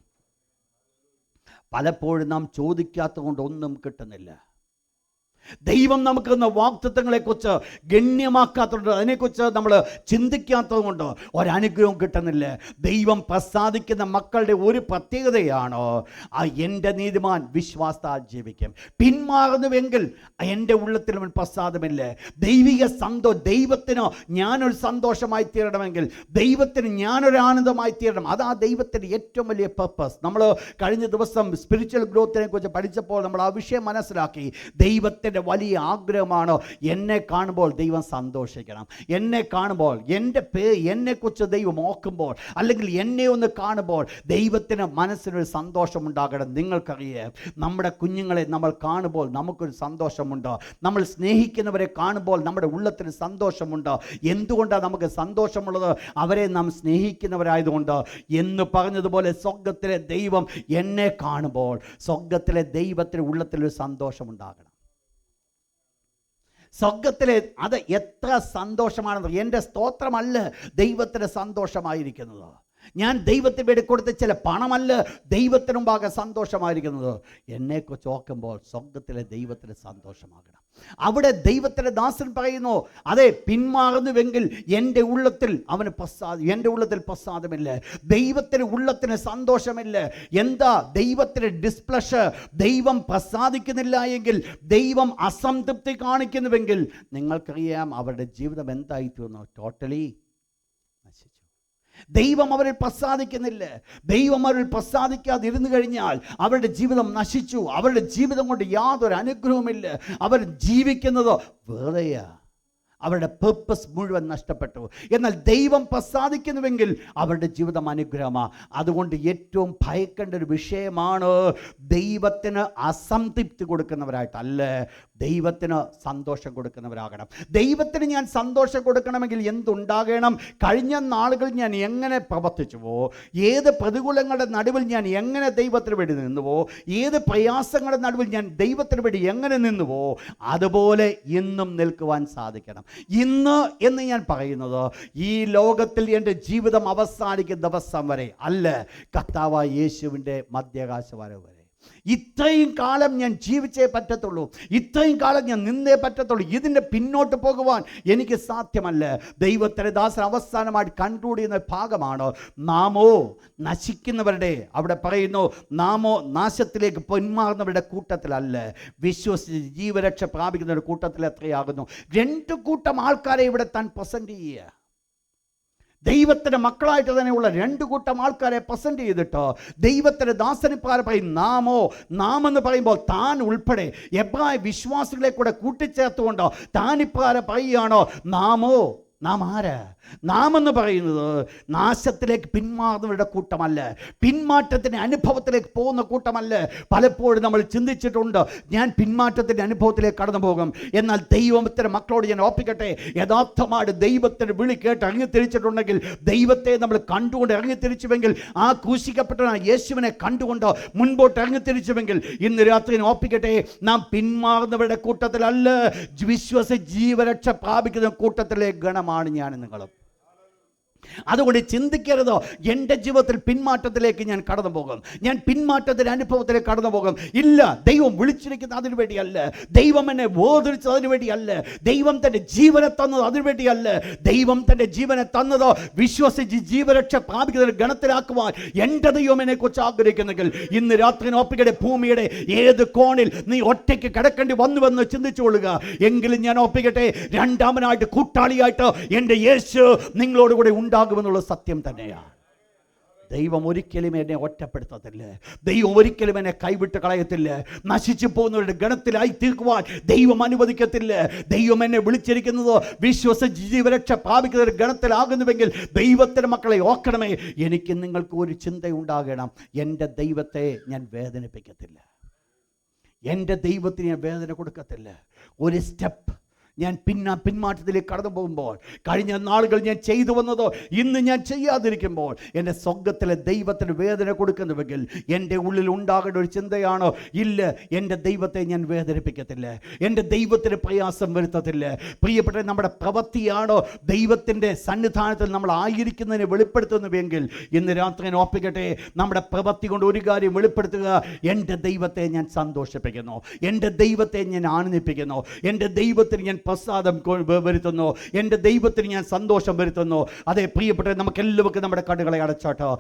പലപ്പോഴും നാം ചോദിക്കാത്തത് കൊണ്ട് ഒന്നും കിട്ടുന്നില്ല. ദൈവം നമുക്ക് തന്ന വാഗ്ദത്തങ്ങളെക്കുറിച്ച് ഗണ്യമാക്കാത്തതുകൊണ്ട്, അതിനെക്കുറിച്ച് നമ്മൾ ചിന്തിക്കാത്തത് കൊണ്ട് ഒരനുഗ്രഹവും കിട്ടുന്നില്ല. ദൈവം പ്രസാദിക്കുന്ന മക്കളുടെ ഒരു പ്രത്യേകതയാണ് എൻ്റെ നീതിമാൻ വിശ്വാസത്താൽ ജീവിക്കും. പിന്മാറുന്നുവെങ്കിൽ എൻ്റെ ഉള്ളത്തിൽ അവൻ പ്രസാദമില്ല. ദൈവിക ദൈവത്തിന് ഞാനൊരു സന്തോഷമായി തീരണമെങ്കിൽ, ദൈവത്തിന് ഞാനൊരു ആനന്ദമായി തീരണം. അതാ ദൈവത്തിൻ്റെ ഏറ്റവും വലിയ പർപ്പസ്. നമ്മൾ കഴിഞ്ഞ ദിവസം സ്പിരിച്വൽ ഗ്രോത്തിനെ കുറിച്ച് പഠിച്ചപ്പോൾ നമ്മൾ ആ വിഷയം മനസ്സിലാക്കി. ദൈവത്തിൻ്റെ വലിയ ആഗ്രഹമാണ് എന്നെ കാണുമ്പോൾ ദൈവം സന്തോഷിക്കണം. എന്നെ കാണുമ്പോൾ എന്നെക്കുറിച്ച് ദൈവം ഓർക്കുമ്പോൾ, അല്ലെങ്കിൽ എന്നെ ഒന്ന് കാണുമ്പോൾ ദൈവത്തിന് മനസ്സിനൊരു സന്തോഷമുണ്ടാകണം. നിങ്ങൾക്കറിയാം, നമ്മുടെ കുഞ്ഞുങ്ങളെ നമ്മൾ കാണുമ്പോൾ നമുക്കൊരു സന്തോഷമുണ്ട്. നമ്മൾ സ്നേഹിക്കുന്നവരെ കാണുമ്പോൾ നമ്മുടെ ഉള്ളത്തിന് സന്തോഷമുണ്ട്. എന്തുകൊണ്ടാണ് നമുക്ക് സന്തോഷമുള്ളത്? അവരെ നാം സ്നേഹിക്കുന്നവരായതുകൊണ്ട്. എന്ന് പറഞ്ഞതുപോലെ സ്വർഗത്തിലെ ദൈവം എന്നെ കാണുമ്പോൾ സ്വർഗത്തിലെ ദൈവത്തിന് ഉള്ളത്തിലൊരു സന്തോഷമുണ്ടാകണം. സ്വർഗത്തിലെ അത് എത്ര സന്തോഷമാണെന്ന്. എൻ്റെ സ്തോത്രമല്ല ദൈവത്തിന് സന്തോഷമായിരിക്കുന്നത്. ഞാൻ ദൈവത്തിന് വേണ്ടി കൊടുത്ത ചില പണമല്ല ദൈവത്തിന് മുമ്പാകെ സന്തോഷമായിരിക്കുന്നത്. എന്നെക്കുറിച്ച് ഓർക്കുമ്പോൾ സ്വർഗത്തിലെ ദൈവത്തിന് സന്തോഷമാകണം. അവിടെ ദൈവത്തിൻ്റെ ദാസൻ പറയുന്നു, അതെ, പിന്മാറുന്നുവെങ്കിൽ എൻ്റെ ഉള്ളത്തിൽ എൻ്റെ ഉള്ളത്തിൽ പ്രസാദമില്ല. ദൈവത്തിന് ഉള്ളത്തിന് സന്തോഷമില്ല. എന്താ ദൈവത്തിന് ഡിസ്പ്ലഷർ? ദൈവം പ്രസാദിക്കുന്നില്ല എങ്കിൽ, ദൈവം അസംതൃപ്തി കാണിക്കുന്നുവെങ്കിൽ, നിങ്ങൾക്കറിയാം അവരുടെ ജീവിതം എന്തായിത്തീർന്നു? ടോട്ടലി നശിച്ചു. ദൈവം അവരിൽ പ്രസാദിക്കുന്നില്ല. ദൈവം അവരിൽ പ്രസാദിക്കാതിരുന്നു കഴിഞ്ഞാൽ അവരുടെ ജീവിതം നശിച്ചു. അവരുടെ ജീവിതം കൊണ്ട് യാതൊരു അനുഗ്രഹവുമില്ല. അവർ ജീവിക്കുന്നത് വെറുതെയാണ്. അവരുടെ പർപ്പസ് മുഴുവൻ നഷ്ടപ്പെട്ടു. എന്നാൽ ദൈവം പ്രസാദിക്കുന്നുവെങ്കിൽ അവരുടെ ജീവിതം അനുഗ്രഹമാണ്. അതുകൊണ്ട് ഏറ്റവും ഭയക്കേണ്ട ഒരു വിഷയമാണ് ദൈവത്തിന് അസംതൃപ്തി കൊടുക്കുന്നവരായിട്ടല്ല, ദൈവത്തിന് സന്തോഷം കൊടുക്കുന്നവരാകണം. ദൈവത്തിന് ഞാൻ സന്തോഷം കൊടുക്കണമെങ്കിൽ എന്തുണ്ടാകണം? കഴിഞ്ഞ നാളുകൾ ഞാൻ എങ്ങനെ പ്രവർത്തിച്ചുവോ, ഏത് പ്രതികൂലങ്ങളുടെ നടുവിൽ ഞാൻ എങ്ങനെ ദൈവത്തിന് വേണ്ടി നിന്നുവോ, ഏത് പ്രയാസങ്ങളുടെ നടുവിൽ ഞാൻ ദൈവത്തിന് വേണ്ടി എങ്ങനെ നിന്നുവോ, അതുപോലെ ഇന്നും നിൽക്കുവാൻ സാധിക്കണം. ഇന്ന് എന്ന് ഞാൻ പറയുന്നത് ഈ ലോകത്തിൽ എൻ്റെ ജീവിതം അവസാനിക്കുന്ന ദിവസം വരെ അല്ല, കർത്താവായ യേശുവിൻ്റെ മധ്യാകാശ വരവ് വരെ. ഇത്രയും കാലം ഞാൻ ജീവിച്ചേ പറ്റത്തുള്ളൂ, ഇത്രയും കാലം ഞാൻ നിന്നേ പറ്റത്തുള്ളൂ. ഇതിൻ്റെ പിന്നോട്ട് പോകുവാൻ എനിക്ക് സാധ്യമല്ല. ദൈവത്തിൻ്റെ ദാസൻ അവസാനമായിട്ട് കൺക്ലൂഡ് ചെയ്യുന്ന ഭാഗമാണ്, നാമോ നശിക്കുന്നവരുടെ, അവിടെ പറയുന്നു, നാമോ നാശത്തിലേക്ക് പിന്മാറുന്നവരുടെ കൂട്ടത്തിലല്ല, വിശ്വസിച്ച് ജീവരക്ഷ പ്രാപിക്കുന്നവരുടെ കൂട്ടത്തിൽ എത്രയാകുന്നു. രണ്ട് കൂട്ടം ആൾക്കാരെ ഇവിടെ താൻ പ്രസന്റ് ചെയ്യുക. ദൈവത്തിൻ്റെ മക്കളായിട്ട് തന്നെയുള്ള രണ്ട് കൂട്ടം ആൾക്കാരെ പ്രസന്റ് ചെയ്തിട്ട് ദൈവത്തിൻ്റെ ദാസനിപ്പാരെ പറയും നാമോ. നാം എന്ന് പറയുമ്പോൾ താൻ ഉൾപ്പെടെ എബ്രായ വിശ്വാസികളെ കൂടെ കൂട്ടിച്ചേർത്തുകൊണ്ട് താനിപ്പാരെ പറയുകയാണോ നാമോ. നാം ആര്? നാം എന്ന് പറയുന്നത് നാശത്തിലേക്ക് പിന്മാറുന്നവരുടെ കൂട്ടമല്ല, പിന്മാറ്റത്തിൻ്റെ അനുഭവത്തിലേക്ക് പോകുന്ന കൂട്ടമല്ല. പലപ്പോഴും നമ്മൾ ചിന്തിച്ചിട്ടുണ്ട്, ഞാൻ പിന്മാറ്റത്തിൻ്റെ അനുഭവത്തിലേക്ക് കടന്നു പോകും. എന്നാൽ ദൈവത്തിൻ്റെ മക്കളോട് ഞാൻ ഓർപ്പിക്കട്ടെ, യഥാർത്ഥമായിട്ട് ദൈവത്തിൻ്റെ വിളി കേട്ട് ഇറങ്ങിത്തിരിച്ചിട്ടുണ്ടെങ്കിൽ, ദൈവത്തെ നമ്മൾ കണ്ടുകൊണ്ട് ഇറങ്ങിത്തിരിച്ചുവെങ്കിൽ, ആ ക്രൂശിക്കപ്പെട്ട യേശുവിനെ കണ്ടുകൊണ്ട് മുൻപോട്ട് ഇറങ്ങിത്തിരിച്ചുവെങ്കിൽ, ഇന്ന് രാത്രി ഓർപ്പിക്കട്ടെ, നാം പിന്മാറുന്നവരുടെ കൂട്ടത്തിലല്ല, വിശ്വസ ജീവരക്ഷ പ്രാപിക്കുന്ന കൂട്ടത്തിലെ ഗണമാണ് ഞാൻ നിങ്ങളും. അതുകൊണ്ട് ചിന്തിക്കരുത്, എൻ്റെ ജീവിതത്തിൽ പിന്മാറ്റത്തിലേക്ക് ഞാൻ കടന്നു പോകും, ഞാൻ പിന്മാറ്റത്തിൻ്റെ അനുഭവത്തിലേക്ക് കടന്നു പോകും. ഇല്ല, ദൈവം വിളിച്ചിരിക്കുന്നത് അതിനു വേണ്ടിയല്ല, ദൈവം എന്നെ വേർതിരിച്ചത് അതിനു വേണ്ടിയല്ല, ദൈവം തൻ്റെ ജീവനെ തന്നത് അതിനു വേണ്ടിയല്ല. ദൈവം തൻ്റെ ജീവനെ തന്നത് വിശ്വസിച്ച് ജീവരക്ഷ പ്രാപിക്കുന്ന ഗണത്തിലാക്കുവാൻ എൻ്റെ ദൈവം എന്നെ കുറിച്ച് ആഗ്രഹിക്കുന്നെങ്കിൽ, ഇന്ന് രാത്രി ഓർപ്പിക്കട്ടെ, ഭൂമിയുടെ ഏത് കോണിൽ നീ ഒറ്റയ്ക്ക് കിടക്കേണ്ടി വന്നുവെന്ന് ചിന്തിച്ചു കൊള്ളുക. എങ്കിലും ഞാൻ ഓർപ്പിക്കട്ടെ, രണ്ടാമനായിട്ട് കൂട്ടാളിയായിട്ട് എൻ്റെ യേശു നിങ്ങളോടുകൂടി ഉണ്ടാകുമെന്നുള്ള സത്യം തന്നെയാണ്. ദൈവം ഒരിക്കലും എന്നെ ഒറ്റപ്പെടുത്തത്തില്ല, ദൈവം ഒരിക്കലും എന്നെ കൈവിട്ട് കളയത്തില്ല. നശിച്ചു പോകുന്നവരുടെ ഗണത്തിലായി തീർക്കുവാൻ ദൈവം അനുവദിക്കത്തില്ല. ദൈവം എന്നെ വിളിച്ചിരിക്കുന്നത് വിശ്വസ ജീവരക്ഷ പ്രാപിക്കുന്ന ഒരു ഗണത്തിലാകുന്നുവെങ്കിൽ, ദൈവത്തിൻ്റെ മക്കളെ ഓർക്കണമേ, എനിക്ക് നിങ്ങൾക്ക് ഒരു ചിന്തയുണ്ടാകണം, എൻ്റെ ദൈവത്തെ ഞാൻ വേദനിപ്പിക്കത്തില്ല, എൻ്റെ ദൈവത്തിന് ഞാൻ വേദന കൊടുക്കത്തില്ല. ഒരു സ്റ്റെപ്പ് ഞാൻ പിന്മാറ്റത്തിലേക്ക് കടന്നു പോകുമ്പോൾ, കഴിഞ്ഞ നാളുകൾ ഞാൻ ചെയ്തു വന്നതോ ഇന്ന് ഞാൻ ചെയ്യാതിരിക്കുമ്പോൾ എൻ്റെ സ്വർഗ്ഗത്തിലെ ദൈവത്തിന് വേദന കൊടുക്കുന്നുവെങ്കിൽ എൻ്റെ ഉള്ളിൽ ഉണ്ടാകേണ്ട ഒരു ചിന്തയാണോ, ഇല്ല, എൻ്റെ ദൈവത്തെ ഞാൻ വേദനിപ്പിക്കത്തില്ല, എൻ്റെ ദൈവത്തിന് പ്രയാസം വരുത്തത്തില്ല. പ്രിയപ്പെട്ട, നമ്മുടെ പ്രവൃത്തിയാണോ ദൈവത്തിൻ്റെ സന്നിധാനത്തിൽ നമ്മൾ ആയിരിക്കുന്നതിനെ വെളിപ്പെടുത്തുന്നുവെങ്കിൽ ഇന്ന് രാത്രി ഞാൻ ഓർപ്പിക്കട്ടെ, നമ്മുടെ പ്രവൃത്തി കൊണ്ട് ഒരു കാര്യം വെളിപ്പെടുത്തുക: എൻ്റെ ദൈവത്തെ ഞാൻ സന്തോഷിപ്പിക്കുന്നു, എൻ്റെ ദൈവത്തെ ഞാൻ ആനന്ദിപ്പിക്കുന്നു, എൻ്റെ ദൈവത്തിന് ഞാൻ പ്രസാദം വരുത്തുന്നു, എൻ്റെ ദൈവത്തിന് ഞാൻ സന്തോഷം വരുത്തുന്നു. അതേ പ്രിയപ്പെട്ട, നമുക്ക് എല്ലാവർക്കും നമ്മുടെ കണ്ണുകളെ അടച്ചാട്ടോ.